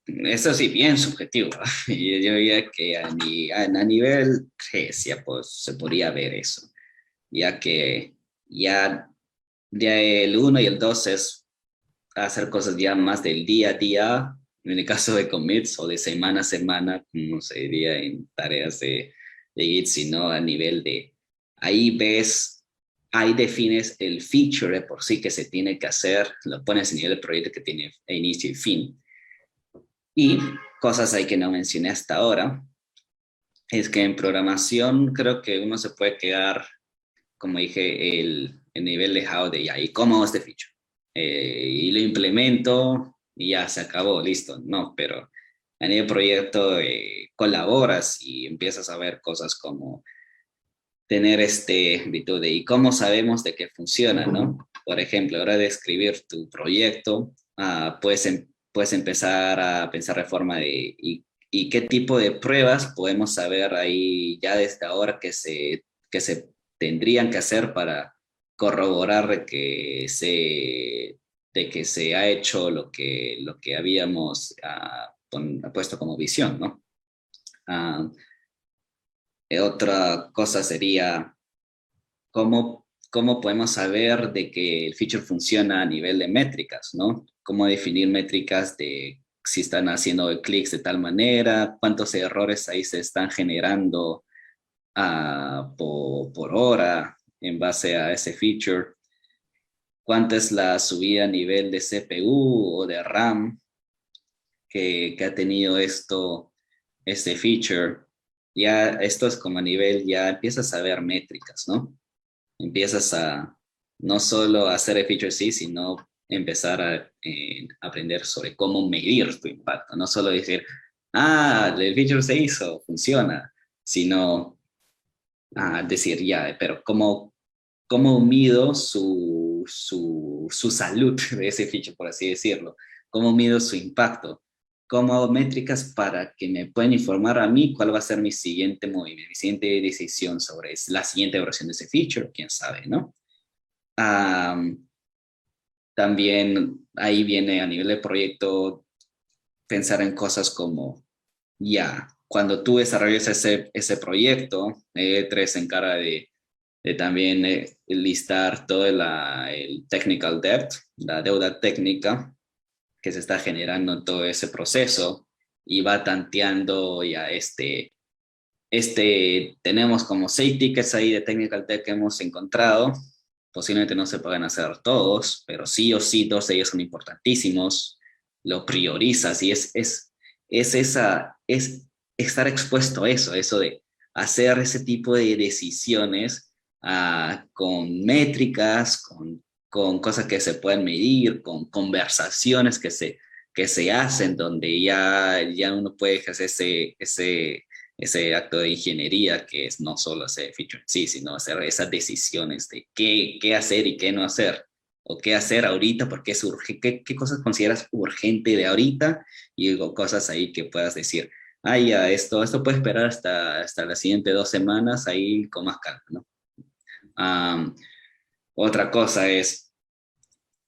eso sí, bien subjetivo. Yo diría que a nivel GES pues se podría ver eso, ya que ya, ya el uno y el 2 es hacer cosas ya más del día a día, en el caso de commits o de semana a semana, no se diría en tareas de Git, sino a nivel de, ahí ves, ahí defines el feature de por sí que se tiene que hacer, lo pones en nivel de proyecto que tiene inicio y fin. Y cosas ahí que no mencioné hasta ahora, es que en programación creo que uno se puede quedar, como dije, el nivel de how de ya, ¿y cómo hago este feature? Y lo implemento y ya se acabó, listo. No, pero a nivel proyecto colaboras y empiezas a ver cosas como tener virtud de, ¿y cómo sabemos de que funciona, no? Por ejemplo, a la hora de escribir tu proyecto, puedes empezar a pensar de forma de, ¿y qué tipo de pruebas podemos saber ahí ya desde ahora que se tendrían que hacer para corroborar de que se ha hecho lo que habíamos puesto como visión, ¿no? Ah, Otra cosa sería cómo podemos saber de que el feature funciona a nivel de métricas, ¿no? Cómo definir métricas de si están haciendo clics de tal manera, cuántos errores ahí se están generando por hora en base a ese feature, cuánta es la subida a nivel de CPU o de RAM que ha tenido este feature. Ya esto es como a nivel, ya empiezas a ver métricas, ¿no? Empiezas a no solo hacer el feature sí, sino empezar a aprender sobre cómo medir tu impacto. No solo decir, el feature se hizo, funciona, sino decir, ya, pero cómo mido su salud de ese feature, por así decirlo. Cómo mido su impacto. Cómo hago métricas para que me puedan informar a mí cuál va a ser mi siguiente movimiento, mi siguiente decisión sobre la siguiente versión de ese feature, quién sabe, ¿no? Um, También ahí viene a nivel de proyecto pensar en cosas como, ya, cuando tú desarrollas ese proyecto, E3 se encarga de también listar todo el technical debt, la deuda técnica que se está generando en todo ese proceso y va tanteando ya tenemos como 6 tickets ahí de technical debt que hemos encontrado. Posiblemente no se puedan hacer todos, pero sí o sí 2 de ellos son importantísimos. Lo priorizas y es estar expuesto a eso de hacer ese tipo de decisiones con métricas, con cosas que se pueden medir, con conversaciones que se hacen, donde ya uno puede ejercer ese acto de ingeniería que es no solo hacer feature en sí, sino hacer esas decisiones de qué hacer y qué no hacer, o qué hacer ahorita, porque es qué cosas consideras urgente de ahorita, y digo, cosas ahí que puedas decir, ya, esto puede esperar hasta las siguientes 2 semanas, ahí con más calma, ¿no? Am, Otra cosa es,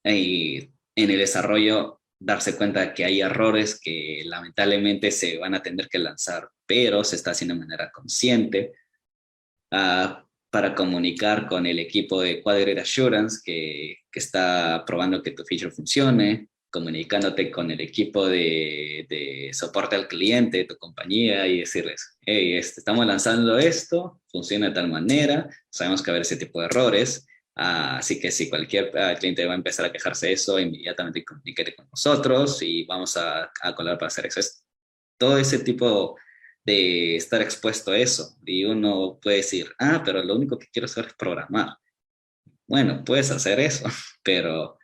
en el desarrollo, darse cuenta de que hay errores que lamentablemente se van a tener que lanzar, pero se está haciendo de manera consciente, para comunicar con el equipo de Quality Assurance que está probando que tu feature funcione, comunicándote con el equipo de soporte al cliente de tu compañía y decirles, hey, estamos lanzando esto, funciona de tal manera, sabemos que va a haber ese tipo de errores, así que si cualquier cliente va a empezar a quejarse de eso, inmediatamente comuníquete con nosotros y vamos a colaborar para hacer eso. Todo ese tipo de estar expuesto a eso. Y uno puede decir, pero lo único que quiero hacer es programar. Bueno, puedes hacer eso, pero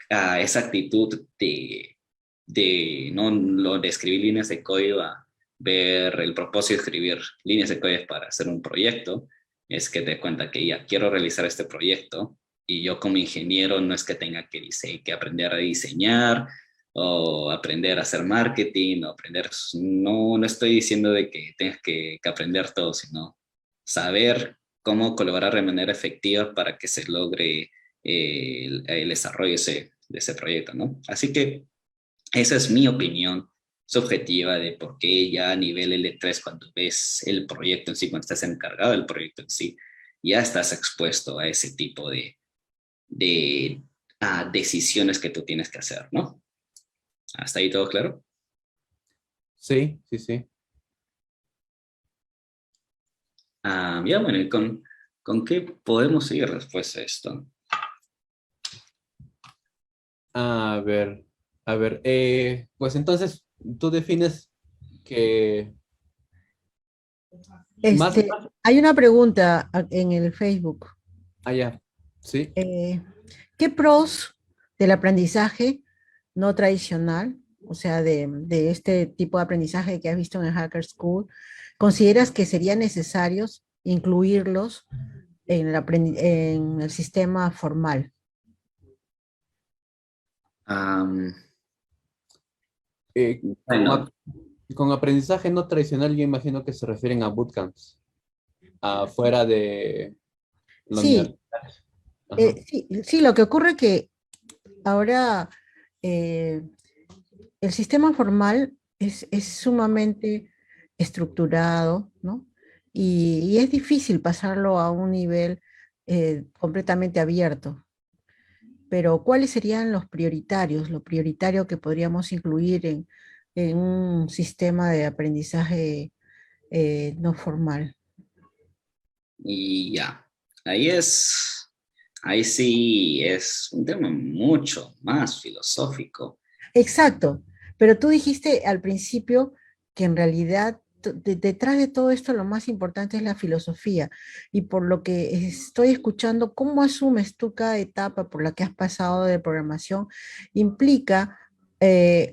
esa actitud de no lo de escribir líneas de código a ver el propósito de escribir líneas de código para hacer un proyecto, es que te cuenta que ya quiero realizar este proyecto y yo como ingeniero no es que tenga que aprender a diseñar o aprender a hacer marketing o aprender, no estoy diciendo de que tengas que aprender todo, sino saber cómo colaborar de manera efectiva para que se logre el desarrollo de ese proyecto, ¿no? Así que esa es mi opinión subjetiva de por qué ya a nivel L3, cuando ves el proyecto en sí, cuando estás encargado del proyecto en sí, ya estás expuesto a ese tipo de decisiones que tú tienes que hacer, ¿no? ¿Hasta ahí todo claro? Sí, sí, sí. Ya, bueno, ¿y con qué podemos seguir después de esto? A ver, a ver, pues entonces tú defines que más, Hay una pregunta en el Facebook. allá, ¿sí? Eh, ¿Qué pros del aprendizaje no tradicional, o sea, de este tipo de aprendizaje que has visto en el Hacker School, consideras que serían necesarios incluirlos en el sistema formal? Am, Eh, con, bueno, con aprendizaje no tradicional, yo imagino que se refieren a bootcamps, afuera de la Sí, universidad. Ajá. sí, sí, lo que ocurre que ahora eh, el sistema formal es sumamente estructurado, ¿no? Y es difícil pasarlo a un nivel completamente abierto. Pero ¿cuáles serían los prioritarios, lo prioritario que podríamos incluir en un sistema de aprendizaje no formal? y ya, ahí sí es un tema mucho más filosófico. Exacto, pero tú dijiste al principio que en realidad detrás de todo esto lo más importante es la filosofía y por lo que estoy escuchando, ¿cómo asumes tú cada etapa por la que has pasado de programación? Implica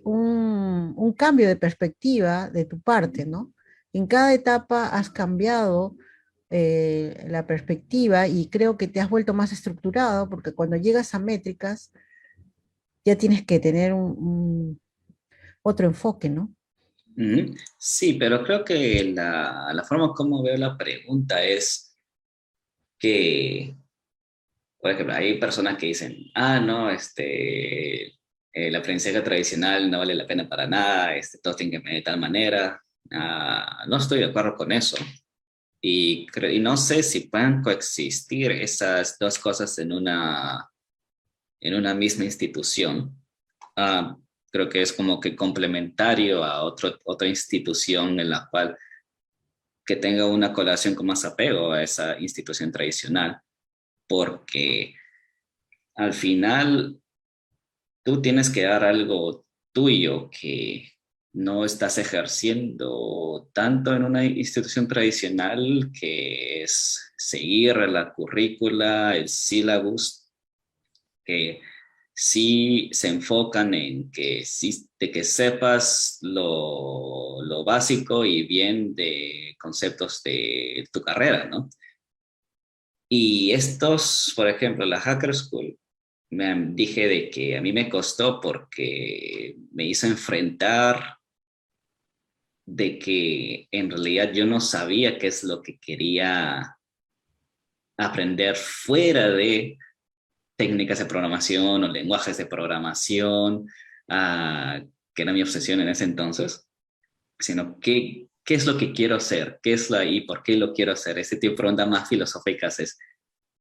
un cambio de perspectiva de tu parte, ¿no? En cada etapa has cambiado la perspectiva y creo que te has vuelto más estructurado porque cuando llegas a métricas ya tienes que tener otro enfoque, ¿no? Ujú. Sí, pero creo que la forma como veo la pregunta es que, por ejemplo, hay personas que dicen, no, el aprendizaje tradicional no vale la pena para nada, todo tiene que ser de tal manera. No estoy de acuerdo con eso. Y no sé si puedan coexistir esas dos cosas en una misma institución. Ah, Creo que es como que complementario a otra institución en la cual que tenga una colaboración con más apego a esa institución tradicional, porque al final tú tienes que dar algo tuyo que no estás ejerciendo tanto en una institución tradicional, que es seguir la currícula, el syllabus, que sí se enfocan en que, sí, de que sepas lo básico y bien de conceptos de tu carrera, ¿no? Y estos, por ejemplo, la Hacker School, dije de que a mí me costó porque me hizo enfrentar de que en realidad yo no sabía qué es lo que quería aprender fuera de técnicas de programación o lenguajes de programación, ah, que era mi obsesión en ese entonces, sino qué es lo que quiero hacer, qué es la y por qué lo quiero hacer. Ese tipo de preguntas más filosóficas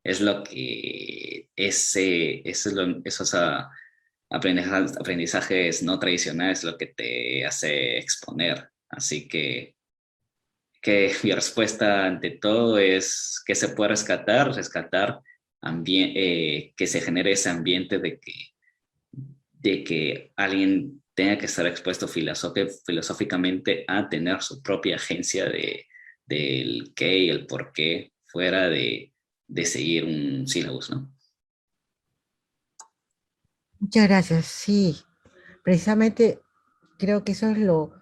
es lo que esos aprendizajes no tradicionales lo que te hace exponer. Así que mi respuesta ante todo es que se puede rescatar que se genere ese ambiente de que alguien tenga que estar expuesto filosóficamente a tener su propia agencia del qué y el por qué, fuera de seguir un sílabus, ¿no? Muchas gracias. Sí, precisamente creo que eso es lo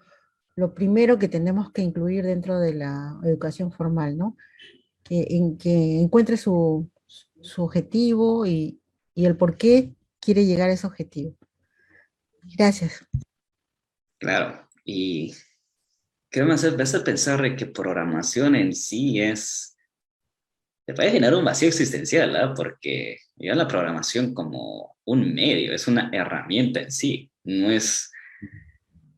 primero que tenemos que incluir dentro de la educación formal, ¿no? Que encuentre su objetivo y el por qué quiere llegar a ese objetivo. Gracias. Claro, y creo me hace pensar de que programación en sí te puede generar un vacío existencial, ¿ah? Porque ya la programación como un medio, es una herramienta en sí, no es...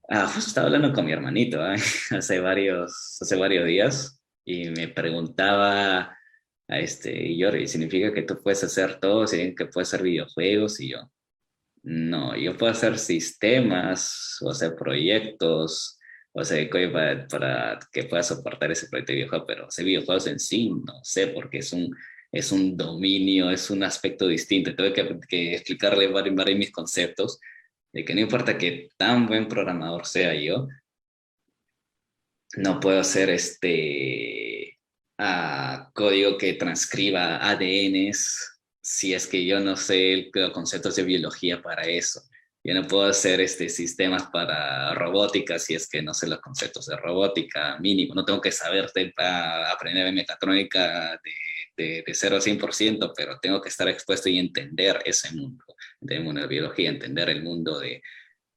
justo estaba hablando con mi hermanito, ¿ah? hace varios días, y me preguntaba, Jordi, ¿significa que tú puedes hacer todo? ¿Significa que puedes hacer videojuegos? Y yo, no, yo puedo hacer sistemas, o hacer proyectos, o hacer código para que pueda soportar ese proyecto de videojuego, pero hacer videojuegos en sí, no sé, porque es un dominio, es un aspecto distinto. Tengo que explicarle varios mis conceptos, de que no importa que tan buen programador sea yo, no puedo hacer código que transcriba ADNs si es que yo no sé los conceptos de biología para eso. Yo no puedo hacer sistemas para robótica si es que no sé los conceptos de robótica mínimo. No tengo que saber aprender mecatrónica de 0 a 100%, pero tengo que estar expuesto y entender ese mundo, del mundo de biología, entender el mundo de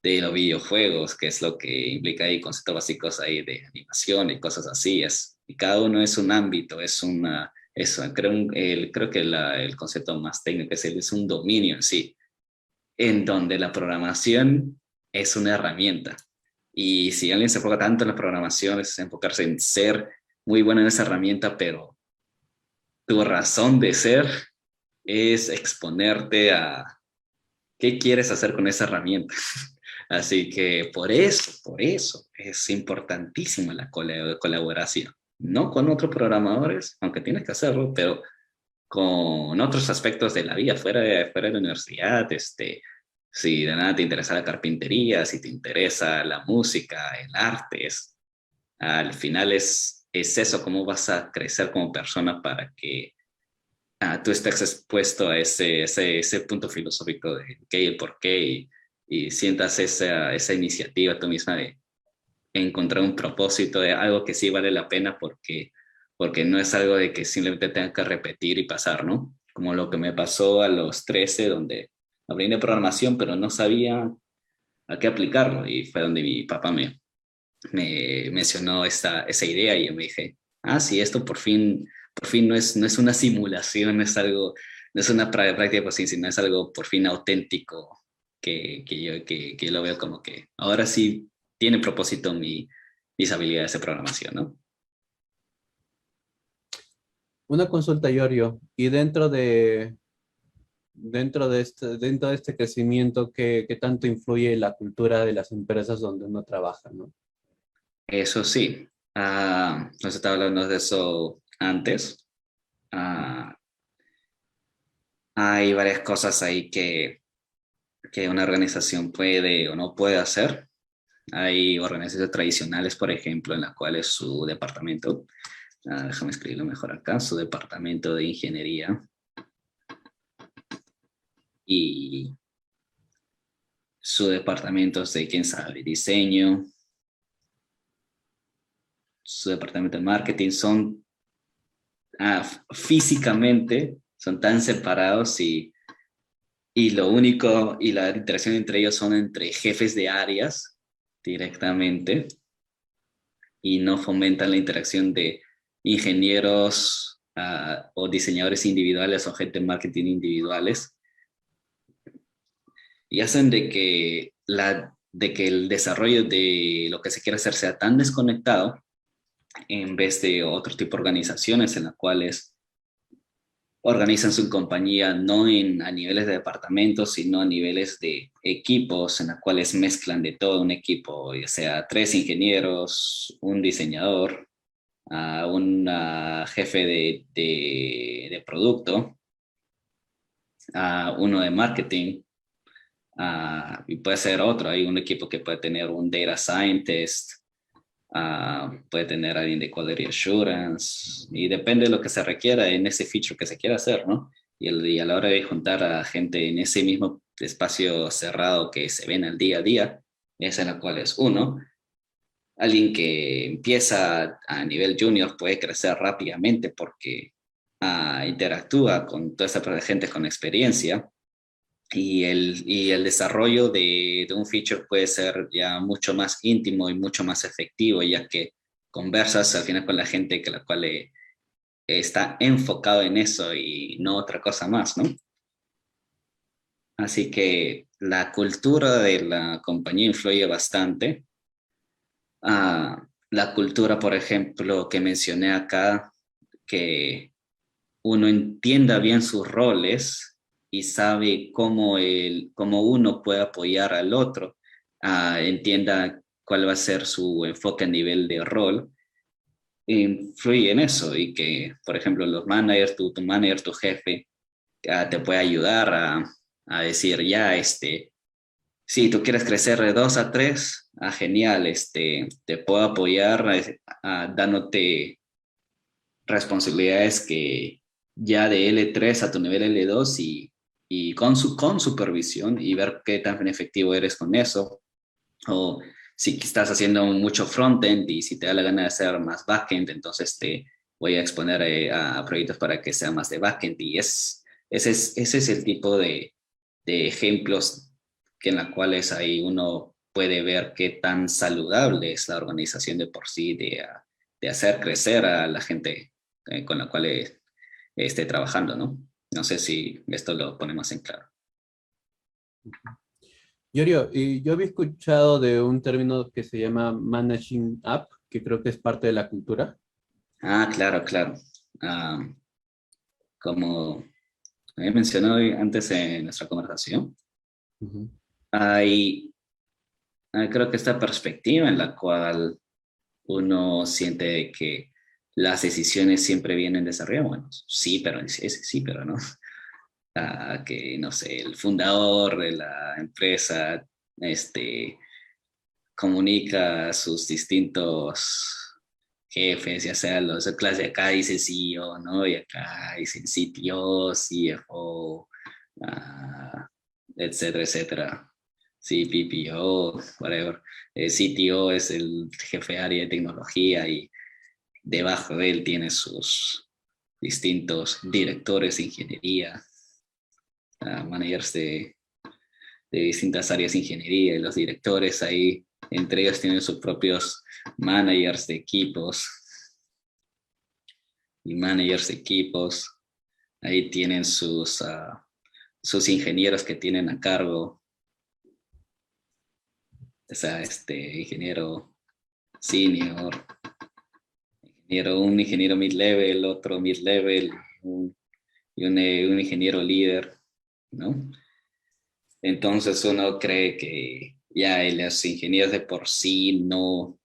los videojuegos, que es lo que implica ahí conceptos básicos ahí de animación y cosas así. Y cada uno es un ámbito, creo que el concepto más técnico es un dominio en sí, en donde la programación es una herramienta. Y si alguien se enfoca tanto en la programación, es enfocarse en ser muy bueno en esa herramienta, pero tu razón de ser es exponerte a qué quieres hacer con esa herramienta. Así que por eso es importantísima la colaboración. No con otros programadores, aunque tienes que hacerlo, pero con otros aspectos de la vida, fuera de la universidad, si de nada te interesa la carpintería, si te interesa la música, el arte, al final es eso, cómo vas a crecer como persona para que tú estés expuesto a ese punto filosófico de qué y el por qué, y sientas esa iniciativa tú misma de encontrar un propósito de algo que sí vale la pena, porque no es algo de que simplemente tenga que repetir y pasar, ¿no? Como lo que me pasó a los 13, donde aprendí programación, pero no sabía a qué aplicarlo, y fue donde mi papá me mencionó esa idea, y yo me dije, sí, esto por fin no es una simulación, no es una práctica, pues sí, sino es algo por fin auténtico, que yo lo veo como que ahora sí tiene propósito mis habilidades de programación, ¿no? Una consulta, Giorgio, y dentro de este crecimiento, ¿qué tanto influye la cultura de las empresas donde uno trabaja, ¿no? Eso sí, nos estaba hablando de eso antes. Ah, Hay varias cosas ahí que una organización puede o no puede hacer. Hay organizaciones tradicionales, por ejemplo, en las cuales su departamento, déjame escribirlo mejor acá, su departamento de ingeniería y su departamento de, quién sabe, diseño, su departamento de marketing son físicamente son tan separados y lo único, y la interacción entre ellos son entre jefes de áreas directamente y no fomentan la interacción de ingenieros o diseñadores individuales o gente de marketing individuales y hacen de que el desarrollo de lo que se quiere hacer sea tan desconectado en vez de otro tipo de organizaciones en las cuales organizan su compañía no a niveles de departamentos, sino a niveles de equipos en los cuales mezclan de todo un equipo, ya sea 3 ingenieros, un diseñador, un jefe de producto, uno de marketing, y puede ser otro. Hay un equipo que puede tener un data scientist, puede tener alguien de quality assurance y depende de lo que se requiera en ese feature que se quiera hacer, ¿no? Y a la hora de juntar a gente en ese mismo espacio cerrado que se ven al día a día, es en la cual es uno. Alguien que empieza a nivel junior puede crecer rápidamente porque interactúa con toda esta gente con experiencia y el desarrollo de un feature puede ser ya mucho más íntimo y mucho más efectivo, ya que conversas al final con la gente que la cual está enfocado en eso y no otra cosa más, ¿no? Así que la cultura de la compañía influye bastante. La cultura, por ejemplo, que mencioné acá, que uno entienda bien sus roles y sabe cómo uno puede apoyar al otro, entienda cuál va a ser su enfoque a nivel de rol, influye en eso y que, por ejemplo, los managers, tu manager, tu jefe, te puede ayudar a decir, ya, si tú quieres crecer de 2 a 3, genial, te puedo apoyar dándote responsabilidades que ya de L3 a tu nivel L2 y con supervisión y ver qué tan efectivo eres con eso. O si estás haciendo mucho frontend y si te da la gana de hacer más backend, entonces te voy a exponer a proyectos para que sea más de backend. Y ese es el tipo de ejemplos en los cuales ahí uno puede ver qué tan saludable es la organización de por sí, de hacer crecer a la gente con la cual esté trabajando, ¿no? No sé si esto lo pone más en claro. Yorio, y yo había escuchado de un término que se llama Managing Up, que creo que es parte de la cultura. Claro, claro. Ah, como he mencionado antes en nuestra conversación, Ujú. hay, creo que esta perspectiva en la cual uno siente que las decisiones siempre vienen de arriba. Bueno, sí, pero sí, pero no. Que, no sé, el fundador de la empresa comunica a sus distintos jefes, ya sea los de clase de acá dice CEO, ¿no? Y acá dicen CTO, CFO, etcétera, etcétera. CPPO, whatever. CTO es el jefe de área de tecnología y debajo de él tiene sus distintos directores de ingeniería, managers de distintas áreas de ingeniería y los directores ahí, entre ellos tienen sus propios managers de equipos y managers de equipos, ahí tienen sus ingenieros que tienen a cargo, o sea, ingeniero senior, un ingeniero mid-level, otro mid-level y un ingeniero líder, ¿no? Entonces uno cree que ya los ingenieros de por sí no,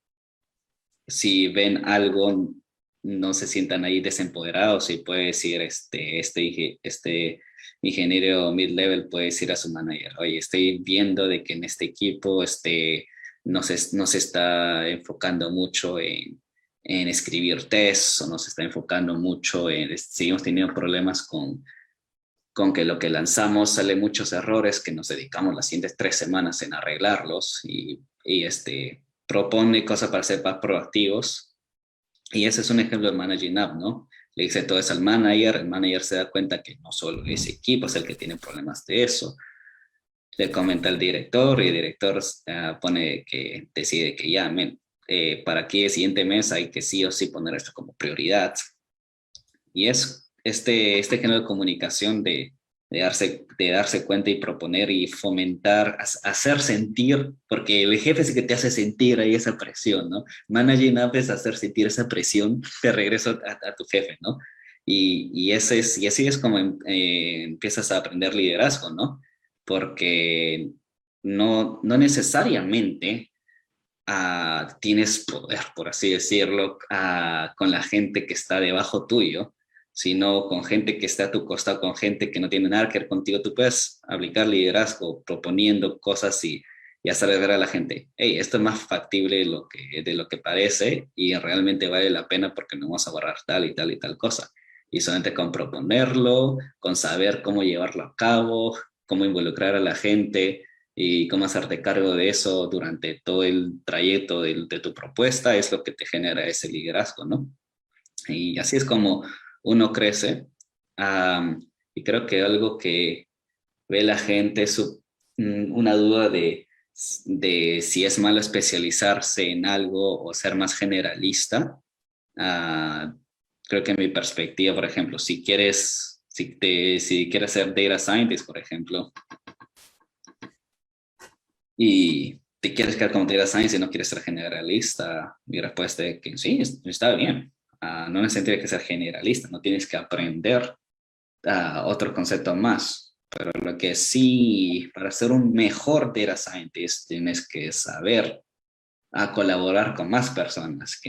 si ven algo, no se sientan ahí desempoderados y puede decir, este ingeniero mid-level puede decir a su manager, oye, estoy viendo de que en este equipo, no se está enfocando mucho en escribir tests, o no se está enfocando mucho seguimos teniendo problemas con que lo que lanzamos sale muchos errores, que nos dedicamos las siguientes 3 semanas en arreglarlos propone cosas para ser más proactivos. Y ese es un ejemplo del Managing App, ¿no? Le dice todo eso al manager, el manager se da cuenta que no solo ese equipo es el que tiene problemas de eso. Le comenta al director y el director decide que ya, para aquí el siguiente mes hay que sí o sí poner esto como prioridad. Y es este género de comunicación de darse cuenta y proponer y fomentar, hacer sentir, porque el jefe es el que te hace sentir ahí esa presión, ¿no? Managing up es hacer sentir esa presión de regreso a tu jefe, ¿no? Y así es como empiezas a aprender liderazgo, ¿no? Porque no necesariamente tienes poder, por así decirlo, con la gente que está debajo tuyo, sino con gente que está a tu costado, con gente que no tiene nada que ver contigo. Tú puedes aplicar liderazgo proponiendo cosas y hacerle ver a la gente, hey, esto es más factible de lo que parece y realmente vale la pena porque no vamos a borrar tal y tal y tal cosa. Y solamente con proponerlo, con saber cómo llevarlo a cabo, cómo involucrar a la gente y cómo hacerte cargo de eso durante todo el trayecto de tu propuesta es lo que te genera ese liderazgo, ¿no? Y así es como uno crece. Y creo que algo que ve la gente es una duda de si es malo especializarse en algo o ser más generalista. Ah, Creo que en mi perspectiva, por ejemplo, si quieres ser data scientist, por ejemplo, y te quieres quedar como data science y no quieres ser generalista, mi respuesta es que sí, está bien. No necesariamente tienes que ser generalista, no tienes que aprender otro concepto más. Pero lo que sí, para ser un mejor data scientist, tienes que saber colaborar con más personas,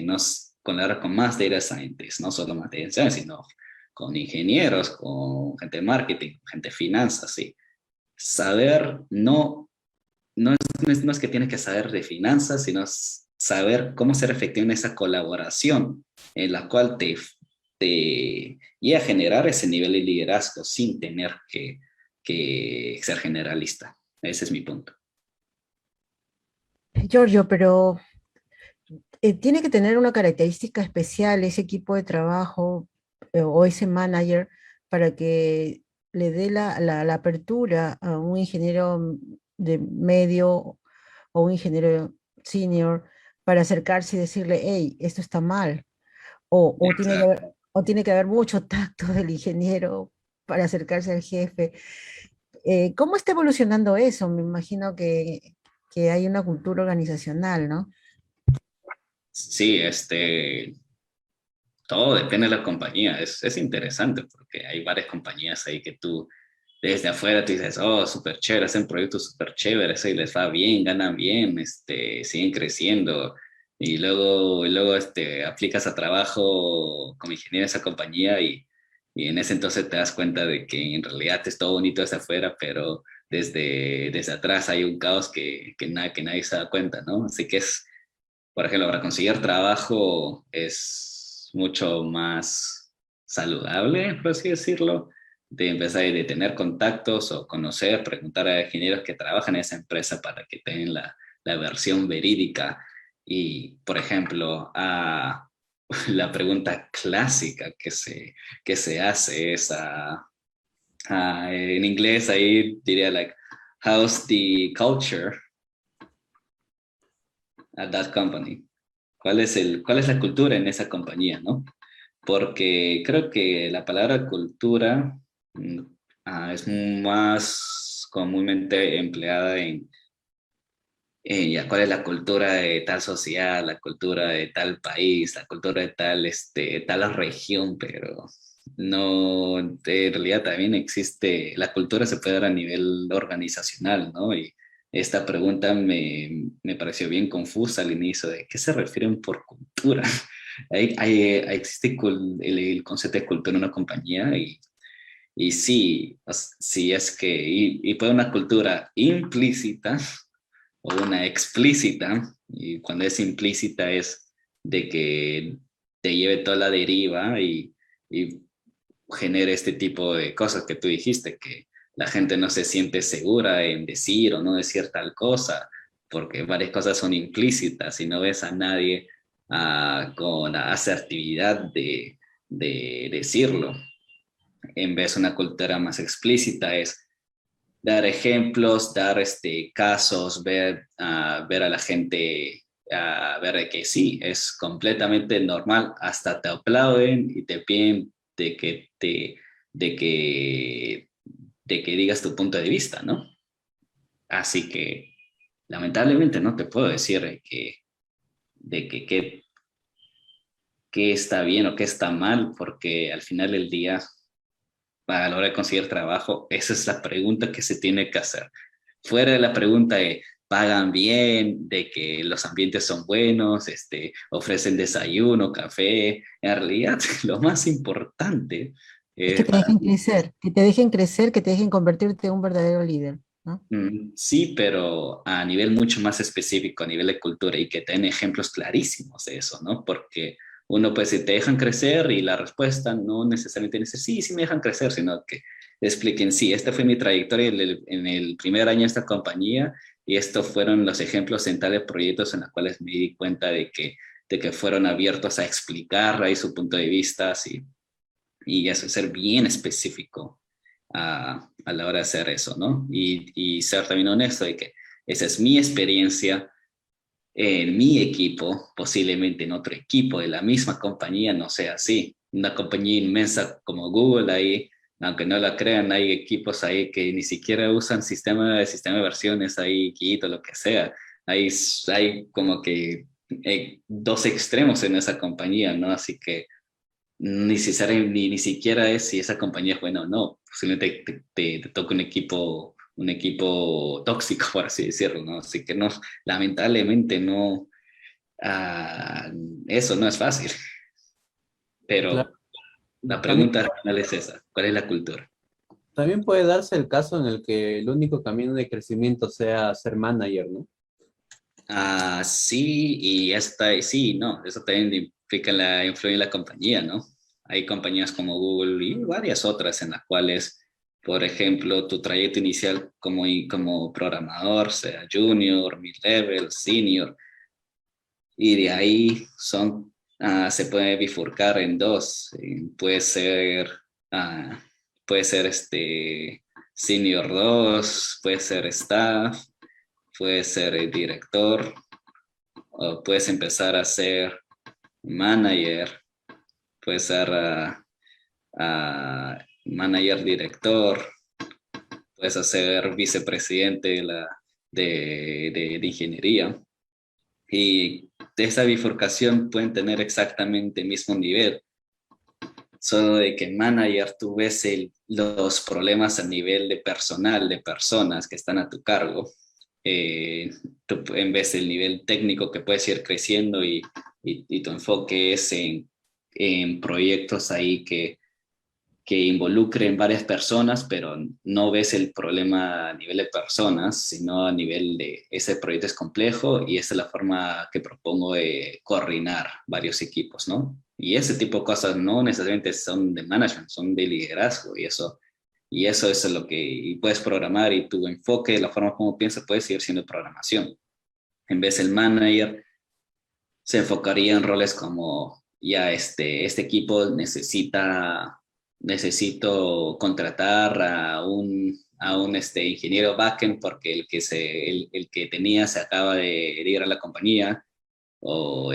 colaborar con más data scientists, no solo más data science, sino con ingenieros, con gente de marketing, gente de finanzas, sí. Saber no es que tienes que saber de finanzas, sino saber cómo ser efectivo en esa colaboración en la cual y a generar ese nivel de liderazgo sin tener que ser generalista. Ese es mi punto. Giorgio, pero tiene que tener una característica especial ese equipo de trabajo o ese manager para que le dé la apertura a un ingeniero de medio o un ingeniero senior para acercarse y decirle, hey, esto está mal. Exacto. O tiene que haber mucho tacto del ingeniero para acercarse al jefe. ¿Cómo está evolucionando eso? Me imagino que hay una cultura organizacional, ¿no? Sí, todo depende de la compañía. Es interesante porque hay varias compañías ahí que tú desde afuera tú dices, oh, súper chévere, hacen proyectos súper chéveres y les va bien, ganan bien, siguen creciendo. Y luego aplicas a trabajo como ingeniero en esa compañía y en ese entonces te das cuenta de que en realidad es todo bonito desde afuera, pero desde atrás hay un caos que nadie se da cuenta, ¿no? Así que por ejemplo, para conseguir trabajo es mucho más saludable, por así decirlo, de empezar de tener contactos o conocer, preguntar a ingenieros que trabajan en esa empresa para que tengan la versión verídica. Y, por ejemplo, la pregunta clásica que se hace es, en inglés ahí diría, like, how's the culture at that company? ¿Cuál es la cultura en esa compañía, no? Porque creo que la palabra cultura mm, es más comúnmente empleada ya cuál es la cultura de tal sociedad, la cultura de tal país, la cultura de tal región, pero no, en realidad también existe, la cultura se puede dar a nivel organizacional, ¿no? Y esta pregunta me pareció bien confusa al inicio de qué se refieren por cultura. Existe el concepto de cultura en una compañía y sí, sí es que, y puede una cultura implícita o una explícita, y cuando es implícita es de que te lleve toda la deriva y genere este tipo de cosas que tú dijiste, que la gente no se siente segura en decir o no decir tal cosa, porque varias cosas son implícitas y no ves a nadie con la asertividad de decirlo. En vez de una cultura más explícita es dar ejemplos, dar casos, ver a la gente, ver de que sí, es completamente normal, hasta te aplauden y te piden de que de que, de que digas tu punto de vista, ¿no? Así que lamentablemente no te puedo decir qué está bien o qué está mal, porque al final del día, a la hora de conseguir trabajo, esa es la pregunta que se tiene que hacer. Fuera de la pregunta de pagan bien, de que los ambientes son buenos, ofrecen desayuno, café, en realidad lo más importante Es que te para dejen mí, crecer, que te dejen crecer, que te dejen convertirte en un verdadero líder, ¿no? sí, pero a nivel mucho más específico, a nivel de cultura, y que te den ejemplos clarísimos de eso, ¿no? Porque uno pues si te dejan crecer y la respuesta no necesariamente dice, sí, sí me dejan crecer, sino que expliquen, sí, esta fue mi trayectoria en el primer año de esta compañía y estos fueron los ejemplos en tales proyectos en los cuales me di cuenta de que fueron abiertos a explicar ahí su punto de vista, sí, y eso, ser bien específico a la hora de hacer eso, ¿no? Y ser también honesto de que esa es mi experiencia en mi equipo, posiblemente en otro equipo de la misma compañía no sea así. Una compañía inmensa como Google ahí, aunque no la crean, hay equipos ahí que ni siquiera usan sistema de versiones ahí, Git o lo que sea. Hay como que dos extremos en esa compañía, ¿no? Así que ni siquiera es si esa compañía es buena o no. Posiblemente te toca un equipo tóxico, por así decirlo, ¿no? Así que no, lamentablemente no, ah, eso no es fácil. Claro. Pero la También, pregunta al final es esa, ¿cuál es la cultura? también puede darse el caso en el que el único camino de crecimiento sea ser manager, ¿no? Sí, sí, no, eso también implica influye en la compañía, ¿no? Hay compañías como Google y varias otras en las cuales, por ejemplo, tu trayecto inicial como programador, sea junior, mid-level, senior, y de ahí se puede bifurcar en dos. Ah, puede ser senior 2, puede ser staff, puede ser director, o puedes empezar a ser manager, puedes ser manager director, puedes ser vicepresidente de ingeniería. Y de esa bifurcación pueden tener exactamente el mismo nivel, solo de que en manager tú ves los problemas a nivel de personal, de personas que están a tu cargo, en vez del nivel técnico que puedes ir creciendo y tu enfoque es en proyectos ahí que involucren varias personas, pero no ves el problema a nivel de personas, sino a nivel de ese proyecto es complejo y esa es la forma que propongo de coordinar varios equipos, ¿no? Y ese tipo de cosas no necesariamente son de management, son de liderazgo y eso es lo que y puedes programar y tu enfoque, la forma como piensas puede seguir siendo programación. En vez del manager se enfocaría en roles como ya este equipo necesito contratar a un ingeniero backend porque el que tenía se acaba de ir a la compañía o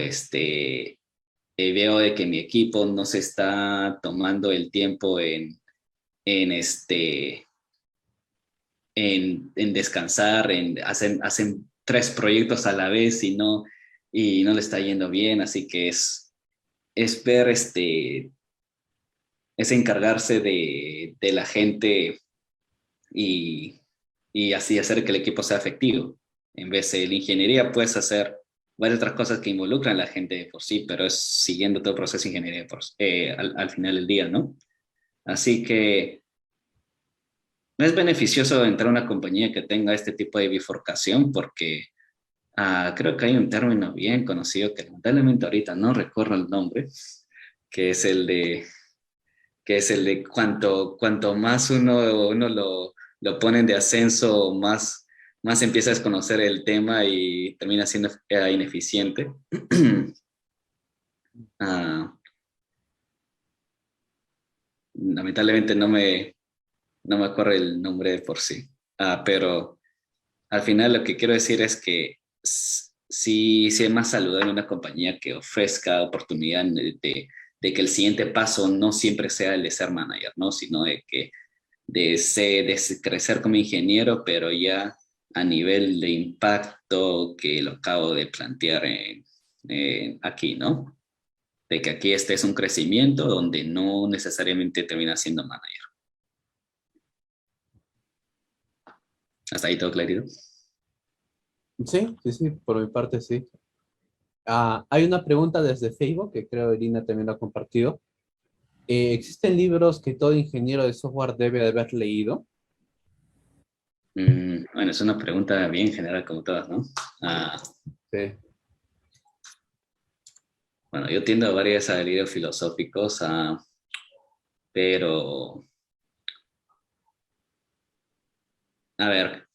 veo de que mi equipo no se está tomando el tiempo en en descansar, hacen tres proyectos a la vez y no le está yendo bien, así que es ver, es encargarse de la gente y, y así hacer que el equipo sea efectivo. En vez de la ingeniería puedes hacer varias otras cosas que involucran a la gente de por sí, pero es siguiendo todo el proceso de ingeniería al final del día, ¿no? Así que no es beneficioso entrar a una compañía que tenga este tipo de bifurcación porque Creo que hay un término bien conocido que lamentablemente ahorita no recuerdo el nombre, que es el de, que es el de cuanto más uno lo ponen de ascenso, más empieza a desconocer el tema y termina siendo ineficiente. Ah, lamentablemente no me acuerdo el nombre de por sí. Pero al final lo que quiero decir es que sí es más saludable una compañía que ofrezca oportunidad de que el siguiente paso no siempre sea el de ser manager, ¿no? Sino de crecer como ingeniero, pero ya a nivel de impacto que lo acabo de plantear aquí, ¿no? De que aquí este es un crecimiento donde no necesariamente termina siendo manager. ¿Hasta ahí todo claro? Sí, sí, sí, por mi parte sí. Hay una pregunta desde Facebook que creo Irina también lo ha compartido. ¿Existen libros que todo ingeniero de software debe de haber leído? Bueno, es una pregunta bien general como todas, ¿no? Sí. Bueno, yo tiendo a varios a libros filosóficos, pero, a ver,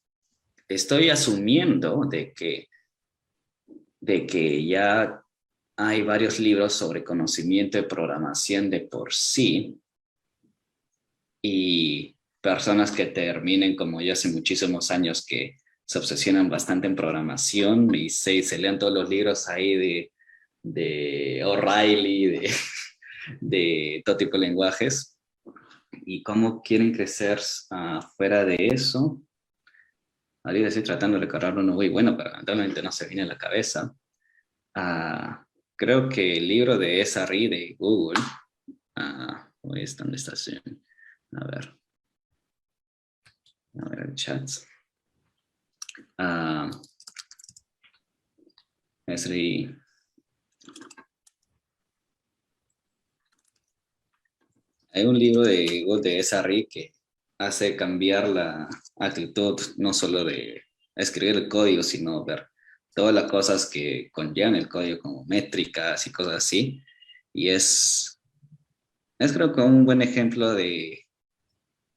estoy asumiendo de que ya hay varios libros sobre conocimiento de programación de por sí y personas que terminen como yo hace muchísimos años que se obsesionan bastante en programación y se lean todos los libros ahí de O'Reilly, de todo tipo de lenguajes y cómo quieren crecer fuera de eso. Ahorita estoy tratando de recordar uno muy bueno, pero lamentablemente no se viene a la cabeza. Ah, Creo que el libro de SRI de Google, ¿dónde está? Sí. A ver, el chat. Ah, SRI. Hay un libro de Google de SRI que hace cambiar la actitud no solo de escribir el código, sino ver todas las cosas que conllevan el código como métricas y cosas así. Y es creo que un buen ejemplo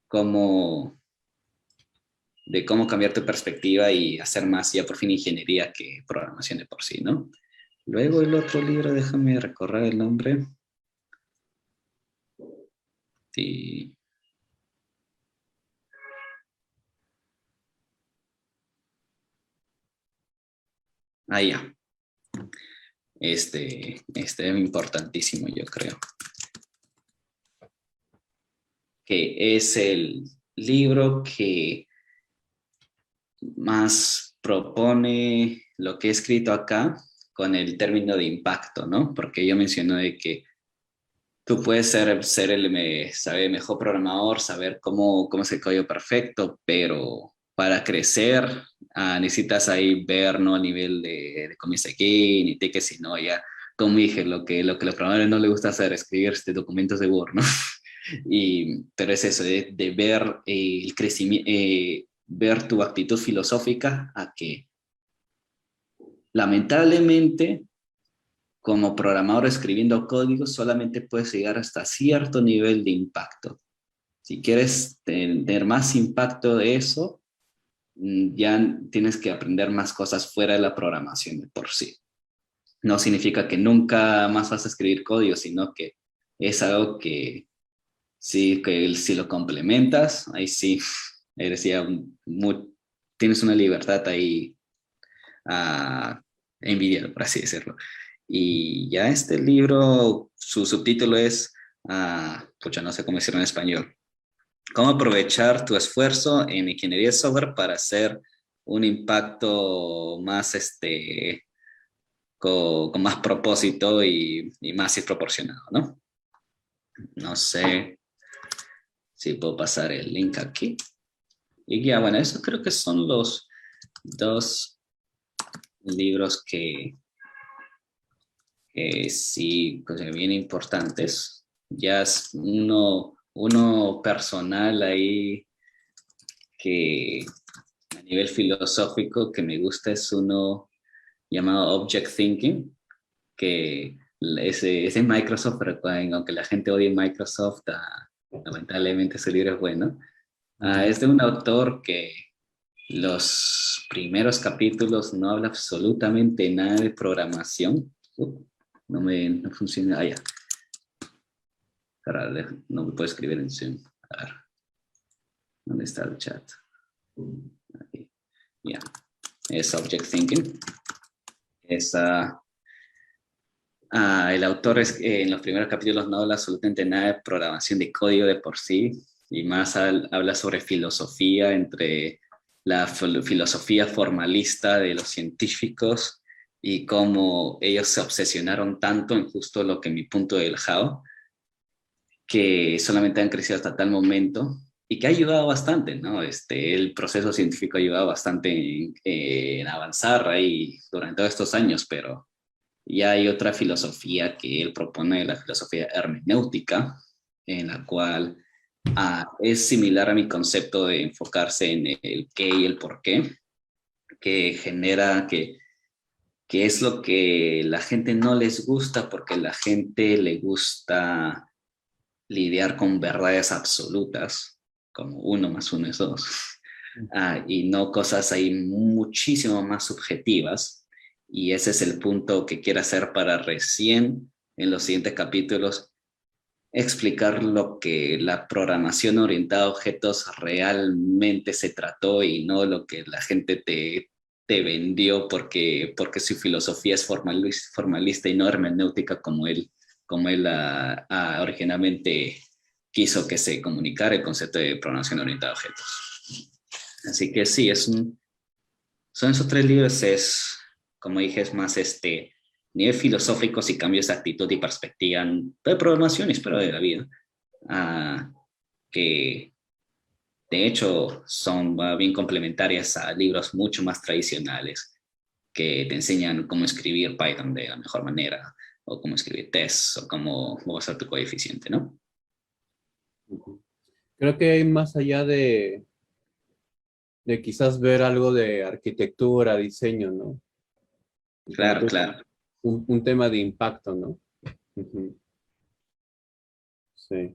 cómo, de cómo cambiar tu perspectiva y hacer más ya por fin ingeniería que programación de por sí, ¿no? Luego el otro libro, déjame recorrer el nombre. Sí. Ya. Este es importantísimo, yo creo. Que es el libro que más propone lo que he escrito acá con el término de impacto, ¿no? Porque yo mencioné de que tú puedes ser saber mejor programador, saber cómo es el código perfecto, pero para crecer necesitas ahí ver, ¿no? A nivel de comienza aquí, ni te que si no, ya, como dije, lo que a los programadores no les gusta hacer, escribir documentos de Word, ¿no? Pero es eso, de ver el crecimiento, ver tu actitud filosófica a que lamentablemente como programador escribiendo código solamente puedes llegar hasta cierto nivel de impacto. Si quieres tener más impacto de eso, ya tienes que aprender más cosas fuera de la programación de por sí. No significa que nunca más vas a escribir código, sino que es algo que sí, que si lo complementas, ahí sí, eres ya tienes una libertad ahí a envidiar, por así decirlo. Y ya este libro, su subtítulo es, pucha, no sé cómo decirlo en español, ¿cómo aprovechar tu esfuerzo en ingeniería de software para hacer un impacto más, con más propósito y más proporcionado, ¿no? No sé si puedo pasar el link aquí. Y ya, bueno, eso creo que son los dos libros que sí considero bien importantes. Ya es uno personal ahí que a nivel filosófico que me gusta es uno llamado Object Thinking, que ese es Microsoft, pero aunque la gente odie Microsoft, lamentablemente ese libro es bueno. Es de un autor que los primeros capítulos no habla absolutamente nada de programación. No funciona. Ya. No me puedo escribir en Zoom. A ver. ¿Dónde está el chat? Aquí. Ya. Es Object Thinking. El autor en los primeros capítulos no habla absolutamente nada de programación de código de por sí, y más habla sobre filosofía, entre la filosofía formalista de los científicos y cómo ellos se obsesionaron tanto en justo lo que mi punto del Jao, que solamente han crecido hasta tal momento y que ha ayudado bastante, ¿no? El proceso científico ha ayudado bastante en avanzar ahí durante todos estos años, pero ya hay otra filosofía que él propone, la filosofía hermenéutica, en la cual es similar a mi concepto de enfocarse en el qué y el por qué, que genera que es lo que la gente no les gusta, porque la gente le gusta lidiar con verdades absolutas, como 1 más 1 es 2, y no cosas ahí muchísimo más subjetivas. Y ese es el punto que quiero hacer para recién, en los siguientes capítulos, explicar lo que la programación orientada a objetos realmente se trató y no lo que la gente te vendió porque su filosofía es formalista y no hermenéutica como él originalmente quiso que se comunicara el concepto de programación orientada a objetos. Así que sí, son esos 3 libros, como dije, es más nivel filosóficos y cambios de actitud y perspectiva de programación, espero, de la vida, que de hecho son bien complementarias a libros mucho más tradicionales que te enseñan cómo escribir Python de la mejor manera, o cómo escribir tests, o cómo usar tu coeficiente, ¿no? Creo que hay más allá de quizás ver algo de arquitectura, diseño, ¿no? Como Claro, tú, claro. un tema de impacto, ¿no? Ujú. Sí.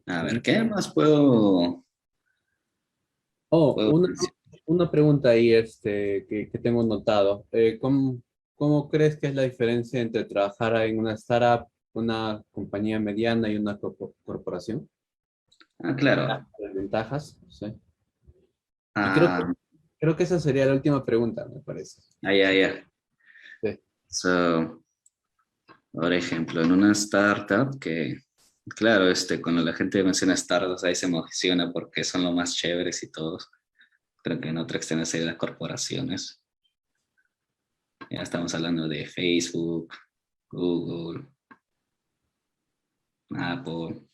A ver, ¿qué más puedo Oh, decir? una pregunta ahí que tengo notado. ¿Cómo crees que es la diferencia entre trabajar en una startup, una compañía mediana y una corporación? Claro. Las ventajas, sí. Y Ah, creo que esa sería la última pregunta, me parece. ya. Sí. So, por ejemplo, en una startup claro, cuando la gente menciona startups ahí se emociona porque son lo más chéveres y todos. Creo que en otra extensión sería las corporaciones. Ya estamos hablando de Facebook, Google, Apple,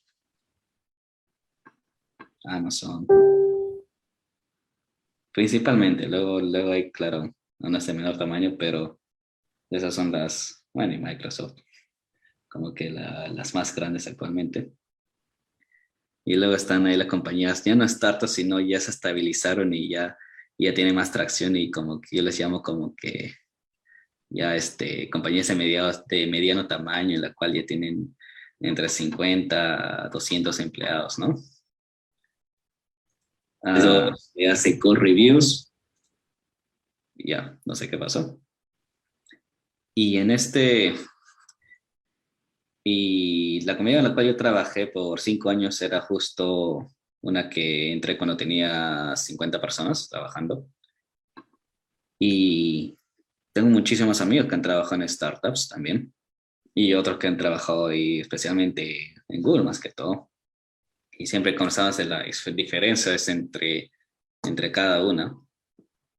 Amazon. Principalmente, luego hay, claro, unas de menor tamaño, pero esas son bueno, y Microsoft, como que las más grandes actualmente. Y luego están ahí las compañías, ya no startups, sino ya se estabilizaron y ya tienen más tracción, y como que yo les llamo como que ya compañías de mediano tamaño, en la cual ya tienen entre 50 a 200 empleados, ¿no? Se hace con reviews, ya, no sé qué pasó. Y y la comunidad en la cual yo trabajé por 5 años era justo una que entré cuando tenía 50 personas trabajando. Y tengo muchísimos amigos que han trabajado en startups también, y otros que han trabajado ahí, especialmente en Google más que todo. Y siempre conversamos de las diferencias entre cada una.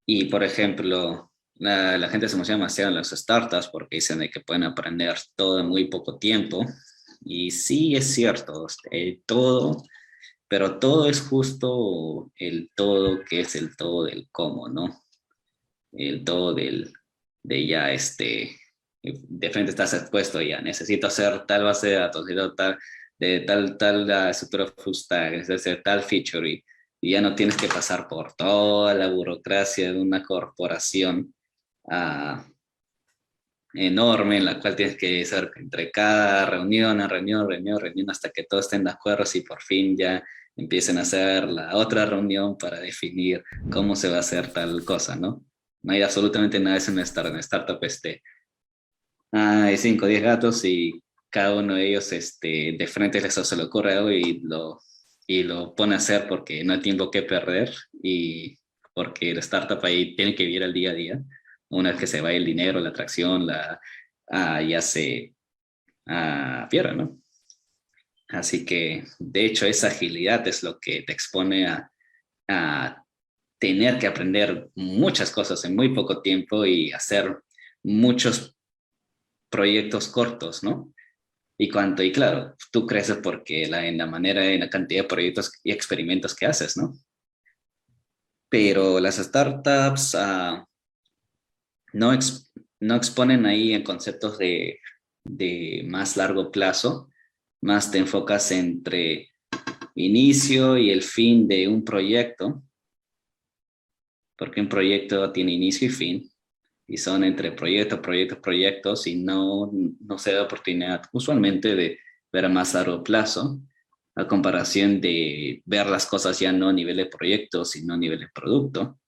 Y, por ejemplo, la gente se emociona demasiado en las startups porque dicen de que pueden aprender todo en muy poco tiempo. Y sí, es cierto, todo, pero todo es justo el todo que es el todo del cómo, ¿no? El todo de ya de frente estás expuesto ya, necesito hacer tal base de datos, necesito tal estructura full stack, necesito hacer tal feature, y ya no tienes que pasar por toda la burocracia de una corporación enorme en la cual tienes que hacer entre cada reunión, hasta que todos estén de acuerdo y por fin ya empiecen a hacer la otra reunión para definir cómo se va a hacer tal cosa, ¿no? No hay absolutamente nada de eso en una startup, hay 5 o 10 gatos y cada uno de ellos de frente se le ocurre algo y lo pone a hacer porque no hay tiempo que perder y porque la startup ahí tiene que vivir el día a día. Una vez que se va el dinero, la atracción, ya se pierde, ¿no? Así que, de hecho, esa agilidad es lo que te expone a tener que aprender muchas cosas en muy poco tiempo y hacer muchos proyectos cortos, ¿no? Y claro, tú creces porque en la cantidad de proyectos y experimentos que haces, ¿no? Pero las startups no, no exponen ahí en conceptos de más largo plazo, más te enfocas entre inicio y el fin de un proyecto, porque un proyecto tiene inicio y fin, y son entre proyectos, y no se da oportunidad usualmente de ver a más largo plazo, a comparación de ver las cosas ya no a nivel de proyecto, sino a nivel de producto.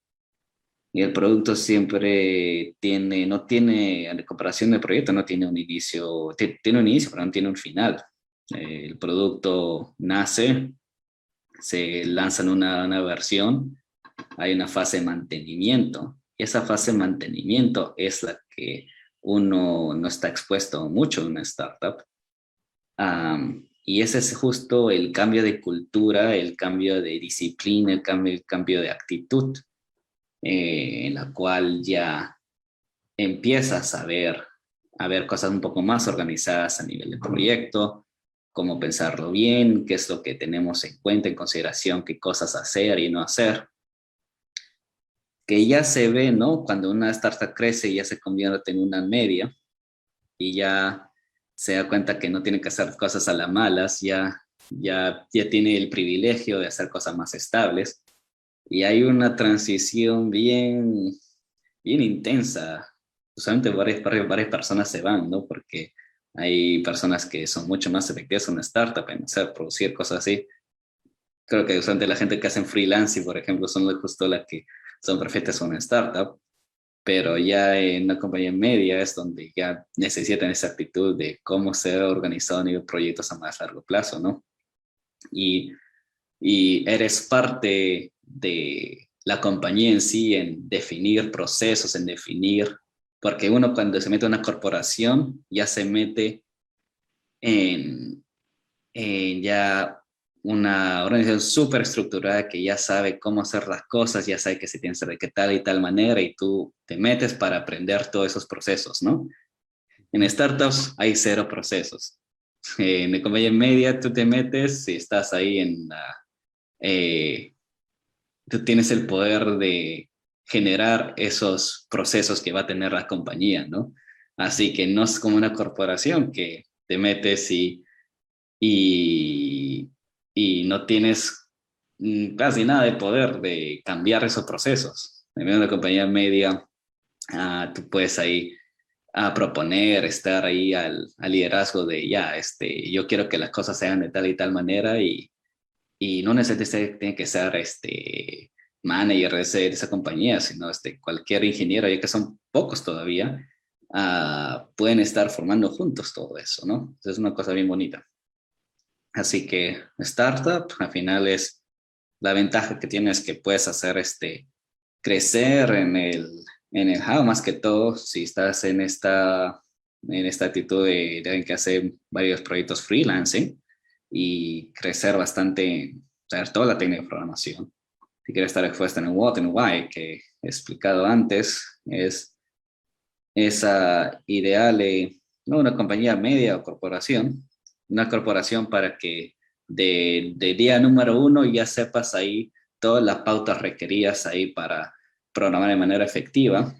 Y el producto siempre no tiene, en comparación del proyecto, no tiene un inicio, tiene un inicio, pero no tiene un final. El producto nace, se lanza en una versión, hay una fase de mantenimiento, y esa fase de mantenimiento es la que uno no está expuesto mucho en una startup. Y ese es justo el cambio de cultura, el cambio de disciplina, el cambio de actitud, en la cual ya empiezas a ver cosas un poco más organizadas a nivel de proyecto, cómo pensarlo bien, qué es lo que tenemos en cuenta, en consideración, qué cosas hacer y no hacer. Que ya se ve, ¿no? Cuando una startup crece y ya se convierte en una media y ya se da cuenta que no tiene que hacer cosas a la malas, ya tiene el privilegio de hacer cosas más estables. Y hay una transición bien intensa. Usualmente varias personas se van, ¿no? Porque hay personas que son mucho más efectivas en una startup, en hacer, producir cosas así. Creo que usualmente la gente que hacen freelancing, por ejemplo, son justo las que son perfectas en una startup, pero ya en una compañía media es donde ya necesitan esa actitud de cómo ser organizado a nivel de proyectos a más largo plazo, ¿no? Y eres parte de la compañía en sí, en definir procesos, en definir, porque uno cuando se mete a una corporación ya se mete en ya una organización súper estructurada que ya sabe cómo hacer las cosas, ya sabe que se tiene que hacer de qué tal y tal manera, y tú te metes para aprender todos esos procesos, ¿no? En startups hay 0 procesos. En la compañía media tú te metes y estás ahí tú tienes el poder de generar esos procesos que va a tener la compañía, ¿no? Así que no es como una corporación que te metes y, y no tienes casi nada de poder de cambiar esos procesos. En una compañía media, tú puedes ahí proponer, estar ahí al liderazgo de ya, yo quiero que las cosas se hagan de tal y tal manera, y no necesariamente tiene que ser manager de esa compañía, sino cualquier ingeniero, ya que son pocos todavía, pueden estar formando juntos todo eso, ¿no? Entonces es una cosa bien bonita. Así que startup, al final es la ventaja que tienes, que puedes hacer crecer en el how, más que todo, si estás en esta actitud de alguien que hace varios proyectos freelancing, y crecer bastante, saber toda la técnica de programación. Si quieres estar expuesto en el what, en el why, que he explicado antes, es esa ideal no una compañía media o corporación, una corporación para que de día número 1 ya sepas ahí todas las pautas requeridas ahí para programar de manera efectiva,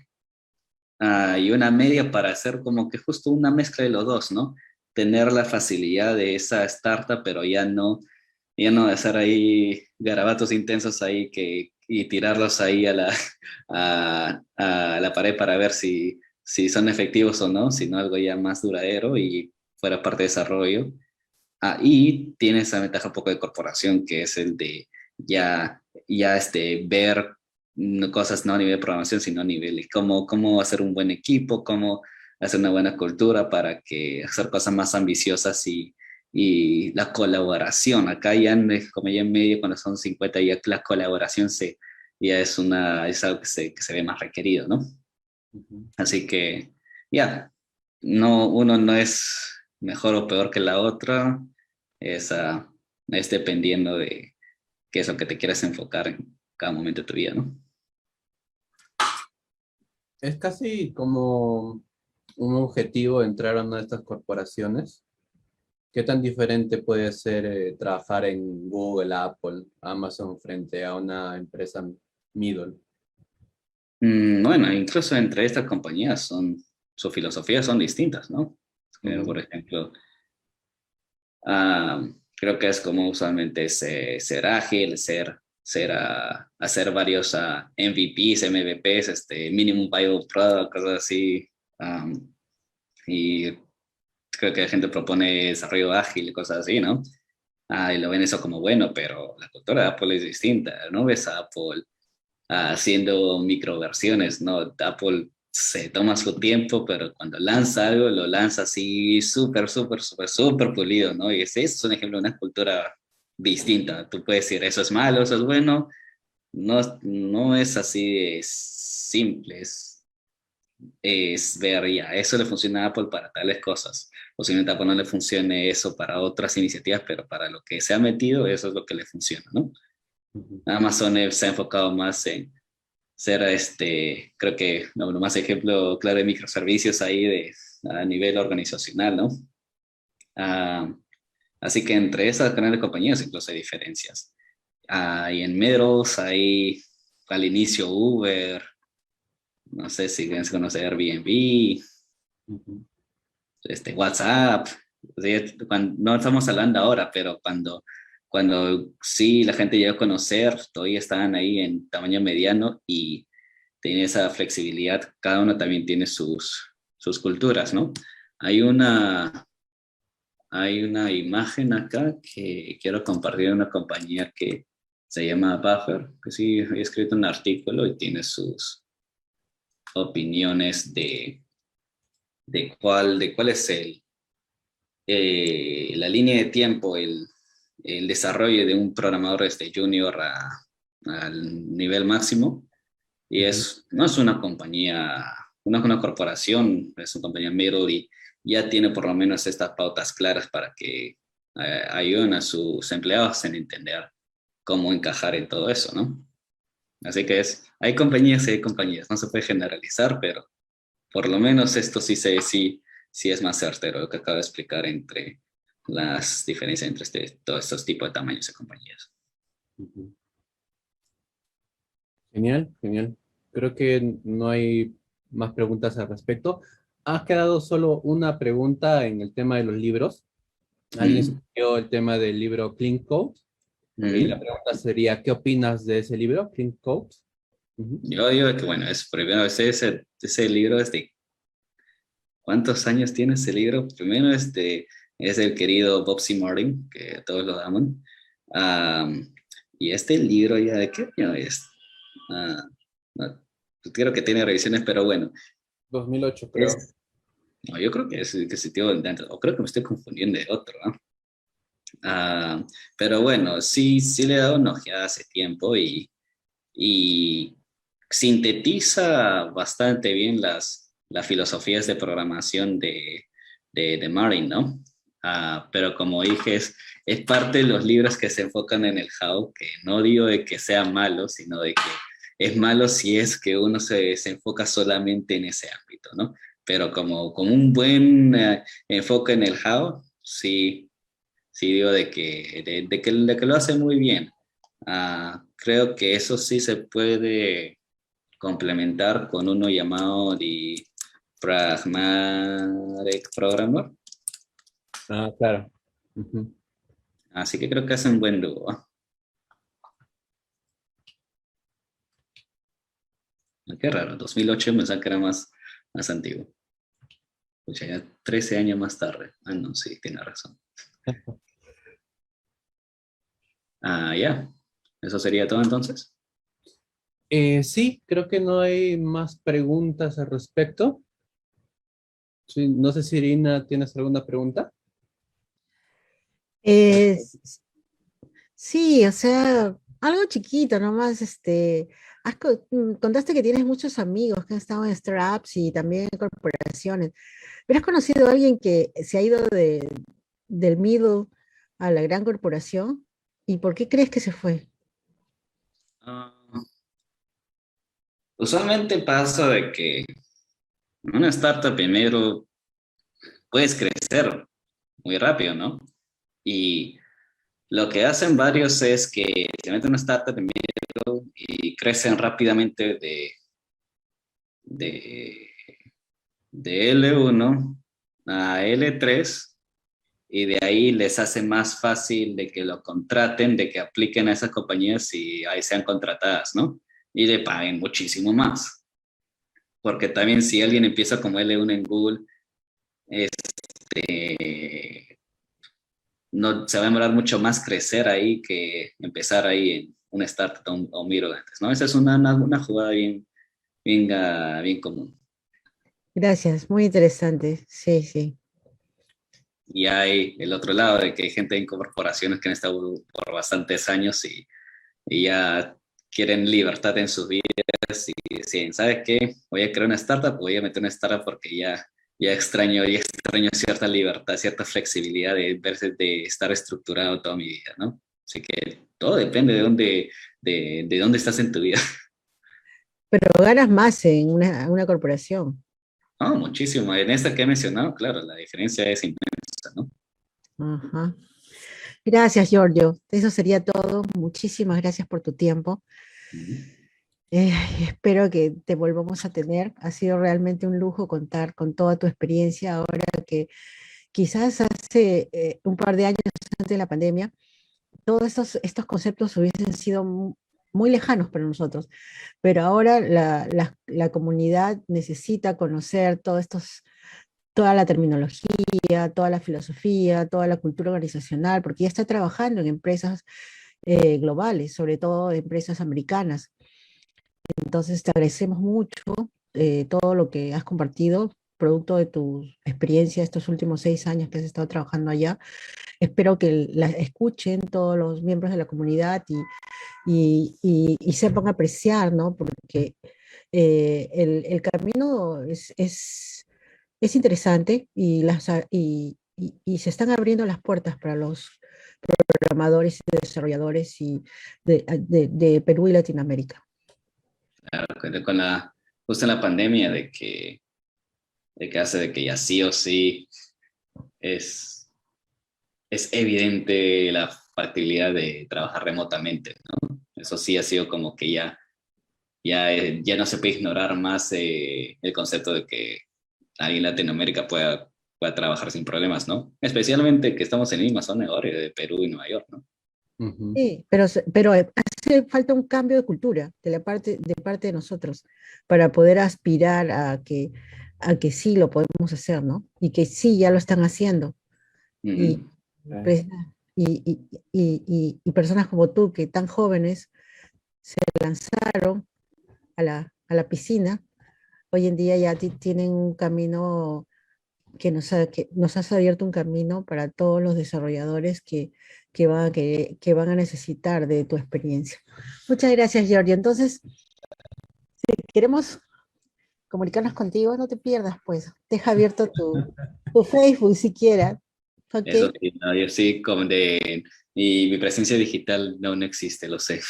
y una media para hacer como que justo una mezcla de los dos, ¿no? Tener la facilidad de esa startup, pero ya no ya no hacer ahí garabatos intensos ahí y tirarlos ahí a la pared para ver si son efectivos o no, sino algo ya más duradero y fuera parte de desarrollo. Y tiene esa ventaja un poco de corporación, que es el de ver cosas no a nivel de programación, sino a nivel de cómo hacer un buen equipo, cómo hacer una buena cultura para que hacer cosas más ambiciosas y la colaboración. Acá ya, como ya en medio, cuando son 50, ya la colaboración ya es algo que se ve más requerido, ¿no? Ujú. Así que, ya, no, uno no es mejor o peor que la otra, es, es dependiendo de qué es lo que te quieras enfocar en cada momento de tu vida, ¿no? Es casi como un objetivo entrar a una de estas corporaciones. ¿Qué tan diferente puede ser trabajar en Google, Apple, Amazon frente a una empresa middle? Bueno, incluso entre estas compañías sus filosofías son distintas, ¿no? Por Ujú. ejemplo, ah, creo que es como usualmente ser ágil, hacer varios MVPs, MVPs, Minimum Viable Product, cosas así. Y creo que la gente propone desarrollo ágil y cosas así, ¿no? Y lo ven eso como bueno, pero la cultura de Apple es distinta. No ves a Apple haciendo microversiones, ¿no? Apple se toma su tiempo, pero cuando lanza algo, lo lanza así súper, súper, súper, súper pulido, ¿no? Y ese es un ejemplo de una cultura distinta. Tú puedes decir, eso es malo, eso es bueno. No, no es así de simple, es ver ya, eso le funciona a Apple para tales cosas. Posiblemente a Apple no le funcione eso para otras iniciativas, pero para lo que se ha metido, eso es lo que le funciona, ¿no? Ujú. Amazon se ha enfocado más en ser, creo que, no, más ejemplo claro de microservicios ahí a nivel organizacional, ¿no? Ah, Así que entre esas grandes compañías incluso hay diferencias. Y en Metals hay al inicio Uber, no sé si bien se conoce Airbnb, Ujú. WhatsApp. Sí, no estamos hablando ahora, pero cuando sí la gente llegó a conocer, todavía estaban ahí en tamaño mediano y tiene esa flexibilidad. Cada uno también tiene sus culturas, ¿no? Hay una, hay una imagen acá que quiero compartir de una compañía que se llama Buffer, que sí, he escrito un artículo y tiene sus opiniones de cuál es la línea de tiempo, el desarrollo de un programador junior al nivel máximo. Y Ujú. no es una compañía, una corporación, es una compañía middle y ya tiene por lo menos estas pautas claras para que ayuden a sus empleados en entender cómo encajar en todo eso, ¿no? Así que hay compañías y hay compañías, no se puede generalizar, pero por lo menos esto sí es más certero lo que acabo de explicar entre las diferencias entre todos estos tipos de tamaños de compañías. Ujú. Genial, genial. Creo que no hay más preguntas al respecto. Ha quedado solo una pregunta en el tema de los libros. Alguien Mm, sugirió el tema del libro Clean Code y la mm. pregunta sería, ¿qué opinas de ese libro, Clean Code? Ujú. Yo digo que, bueno, primero ese libro es de, ¿cuántos años tiene ese libro? Primero es el querido Bob C. Martin, que todos lo aman. Am, y este libro ya, ¿de qué año es? Ah, no, creo que tiene revisiones, pero bueno, 2008, creo. es, no, yo creo que se dio el dentro, o creo que me estoy confundiendo de otro, ¿no? Ah, pero bueno, sí le he dado una ojeada hace tiempo y sintetiza bastante bien las filosofías de programación de Martin, ¿no? Pero como dije, es parte de los libros que se enfocan en el how, que no digo de que sea malo, sino de que es malo si es que uno se enfoca solamente en ese ámbito, ¿no? Pero como un buen enfoque en el how, sí digo de que lo hace muy bien. Creo que eso sí se puede complementar con uno llamado The Pragmatic Programmer. Ah, claro. Ujú. Así que creo que hacen buen dúo. Qué raro, 2008 me que era más antiguo. Pucha, ya 13 años más tarde. Ah, no, sí, tiene razón. Ah, ya. ¿Eso sería todo entonces? Sí, creo que no hay más preguntas al respecto. Sí, no sé si Irina, ¿tienes alguna pregunta? Eh, sí, o sea, algo chiquito nomás, contaste que tienes muchos amigos que han estado en startups y también en corporaciones, pero ¿has conocido a alguien que se ha ido del middle a la gran corporación? ¿Y por qué crees que se fue? Ah, usualmente pasa de que en una startup primero puedes crecer muy rápido, ¿no? Y lo que hacen varios es que se meten en una startup primero y crecen rápidamente de, de L1 a L3 y de ahí les hace más fácil de que lo contraten, de que apliquen a esas compañías y ahí sean contratadas, ¿no? Y le paguen muchísimo más. Porque también si alguien empieza como L1 en Google, este, no, se va a demorar mucho más crecer ahí que empezar ahí en una startup o un miro antes, ¿no? Esa es una jugada bien común. Gracias, muy interesante. Sí, sí. Y hay el otro lado de que hay gente en corporaciones que han estado por bastantes años y ya quieren libertad en sus vidas y deciden, ¿sabes qué? Voy a crear una startup, voy a meter una startup porque ya extraño cierta libertad, cierta flexibilidad de estar estructurado toda mi vida, ¿no? Así que todo depende de dónde estás en tu vida. Pero ganas más en una corporación. No, muchísimo. En esta que he mencionado, claro, la diferencia es inmensa, ¿no? Ajá. Gracias, Giorgio. Eso sería todo. Muchísimas gracias por tu tiempo. Ujú. Eh, Espero que te volvamos a tener. Ha sido realmente un lujo contar con toda tu experiencia ahora que quizás hace un par de años antes de la pandemia, todos estos conceptos hubiesen sido muy lejanos para nosotros, pero ahora la comunidad necesita conocer toda la terminología, toda la filosofía, toda la cultura organizacional, porque ya está trabajando en empresas globales, sobre todo empresas americanas. Entonces, te agradecemos mucho todo lo que has compartido, producto de tu experiencia estos últimos 6 años que has estado trabajando allá. Espero que la escuchen todos los miembros de la comunidad y sepan apreciar, ¿no? Porque el camino es interesante y se están abriendo las puertas para los programadores y desarrolladores de Perú y Latinoamérica. Claro, justo en la pandemia de que hace de que ya sí o sí es, es evidente la factibilidad de trabajar remotamente, ¿no? Eso sí ha sido como que ya no se puede ignorar más el concepto de que alguien en Latinoamérica pueda trabajar sin problemas, ¿no? Especialmente que estamos en la misma zona de horario de Perú y Nueva York, ¿no? Ujú. Sí, pero hace falta un cambio de cultura de parte de nosotros para poder aspirar a que sí lo podemos hacer, ¿no? Y que sí ya lo están haciendo. Y, Ujú. pues, y personas como tú, que tan jóvenes se lanzaron a la piscina, hoy en día ya tienen un camino que nos has abierto un camino para todos los desarrolladores que van a necesitar de tu experiencia. Muchas gracias, Giorgio. Entonces, si queremos comunicarnos contigo, no te pierdas, pues. Deja abierto tu Facebook siquiera. ¿Ok? Eso sí, no, yo sí, mi presencia digital no existe, lo sé.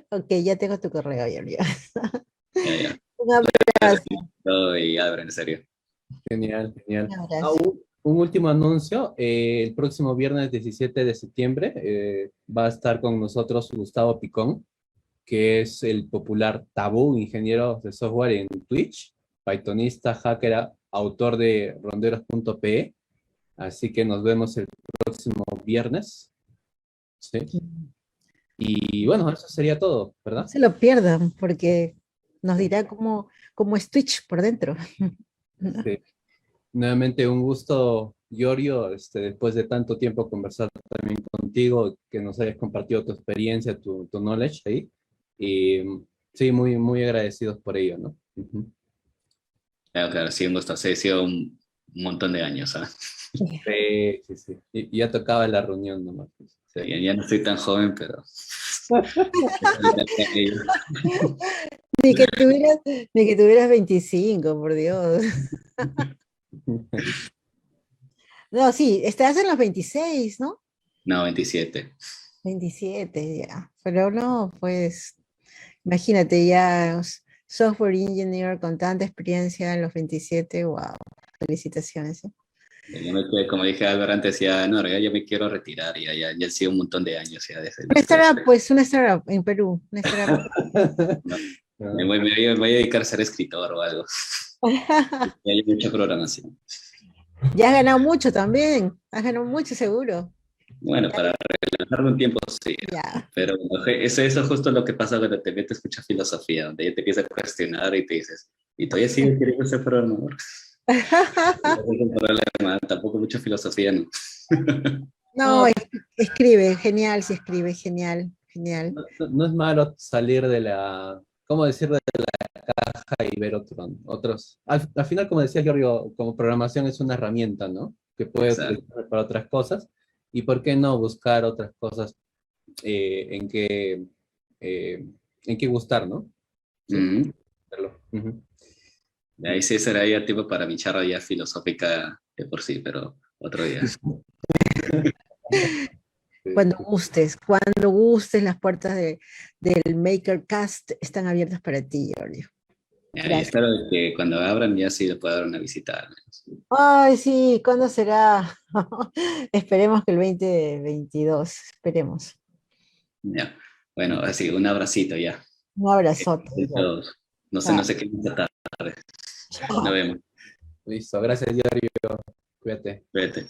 Ok, ya tengo tu correo, Giorgio. Ya, ya. Un Gracias abrazo. por todo y Álvaro, en serio. Genial, genial. Un Ah, abrazo. un último anuncio. El próximo viernes 17 de septiembre va a estar con nosotros Gustavo Picón, que es el popular Tabú, ingeniero de software en Twitch, pythonista, hacker, autor de ronderos.pe. Así que nos vemos el próximo viernes. ¿Sí? Y bueno, eso sería todo, ¿verdad? No se lo pierdan, porque nos dirá cómo es Twitch por dentro. ¿No? Sí. Nuevamente un gusto, Giorgio, después de tanto tiempo conversar también contigo, que nos hayas compartido tu experiencia, tu knowledge ahí. Y sí, muy, muy agradecidos por ello, ¿no? Ujú. Claro, claro, sí, un gusto. Sí, ha sido un montón de años, ¿ah? Sí, sí, sí. Y ya tocaba la reunión nomás, pues. Sí. Ya no estoy tan joven, pero... Ni que tuvieras 25, por Dios. No, sí, estás en los 26, ¿no? No, 27. 27 ya. Pero no, pues, imagínate ya, software engineer con tanta experiencia en los 27, wow, felicitaciones. ¿Eh? Como dije Álvaro antes, ya, no, ya yo me quiero retirar, ya ha sido un montón de años ya desde Una startup, pues, una startup en Perú, una startup. No, me voy a dedicar a ser escritor o algo. Ya hay mucha programación. Ya has ganado mucho también, has ganado mucho seguro. Bueno, para relajar un tiempo sí, Ya. pero eso es justo lo que pasa cuando te metes a escuchar filosofía, donde ya te empieza a cuestionar y te dices, ¿y todavía sigues queriendo ser programador? Ese es un problema, tampoco mucha filosofía, ¿no? No, escribe, genial, si escribe, genial, genial. No es malo salir de la, ¿cómo decir? De la caja y ver otros. Al final, como decía Giorgio, como programación es una herramienta, ¿no? Que puede Exacto. utilizar para otras cosas. ¿Y por qué no buscar otras cosas eh, en que, eh, en que gustar, ¿no? Sí. Ujú. Hacerlo. Ujú. Ahí sí será ya tipo para mi charla ya filosófica de por sí, pero otro día. Sí. Cuando gustes, las puertas del MakerCast están abiertas para ti, Giorgio. Ya, y Gracias. espero que cuando abran ya sí le pueda dar una visita al menos. Ay, sí, ¿cuándo será? Esperemos que el 2022, esperemos. Ya. Bueno, así, un abracito ya. Un abrazote. Todos. No Chao. sé qué más tarde. Nos Chao. vemos. Listo, gracias, Giorgio. Cuídate. Cuídate.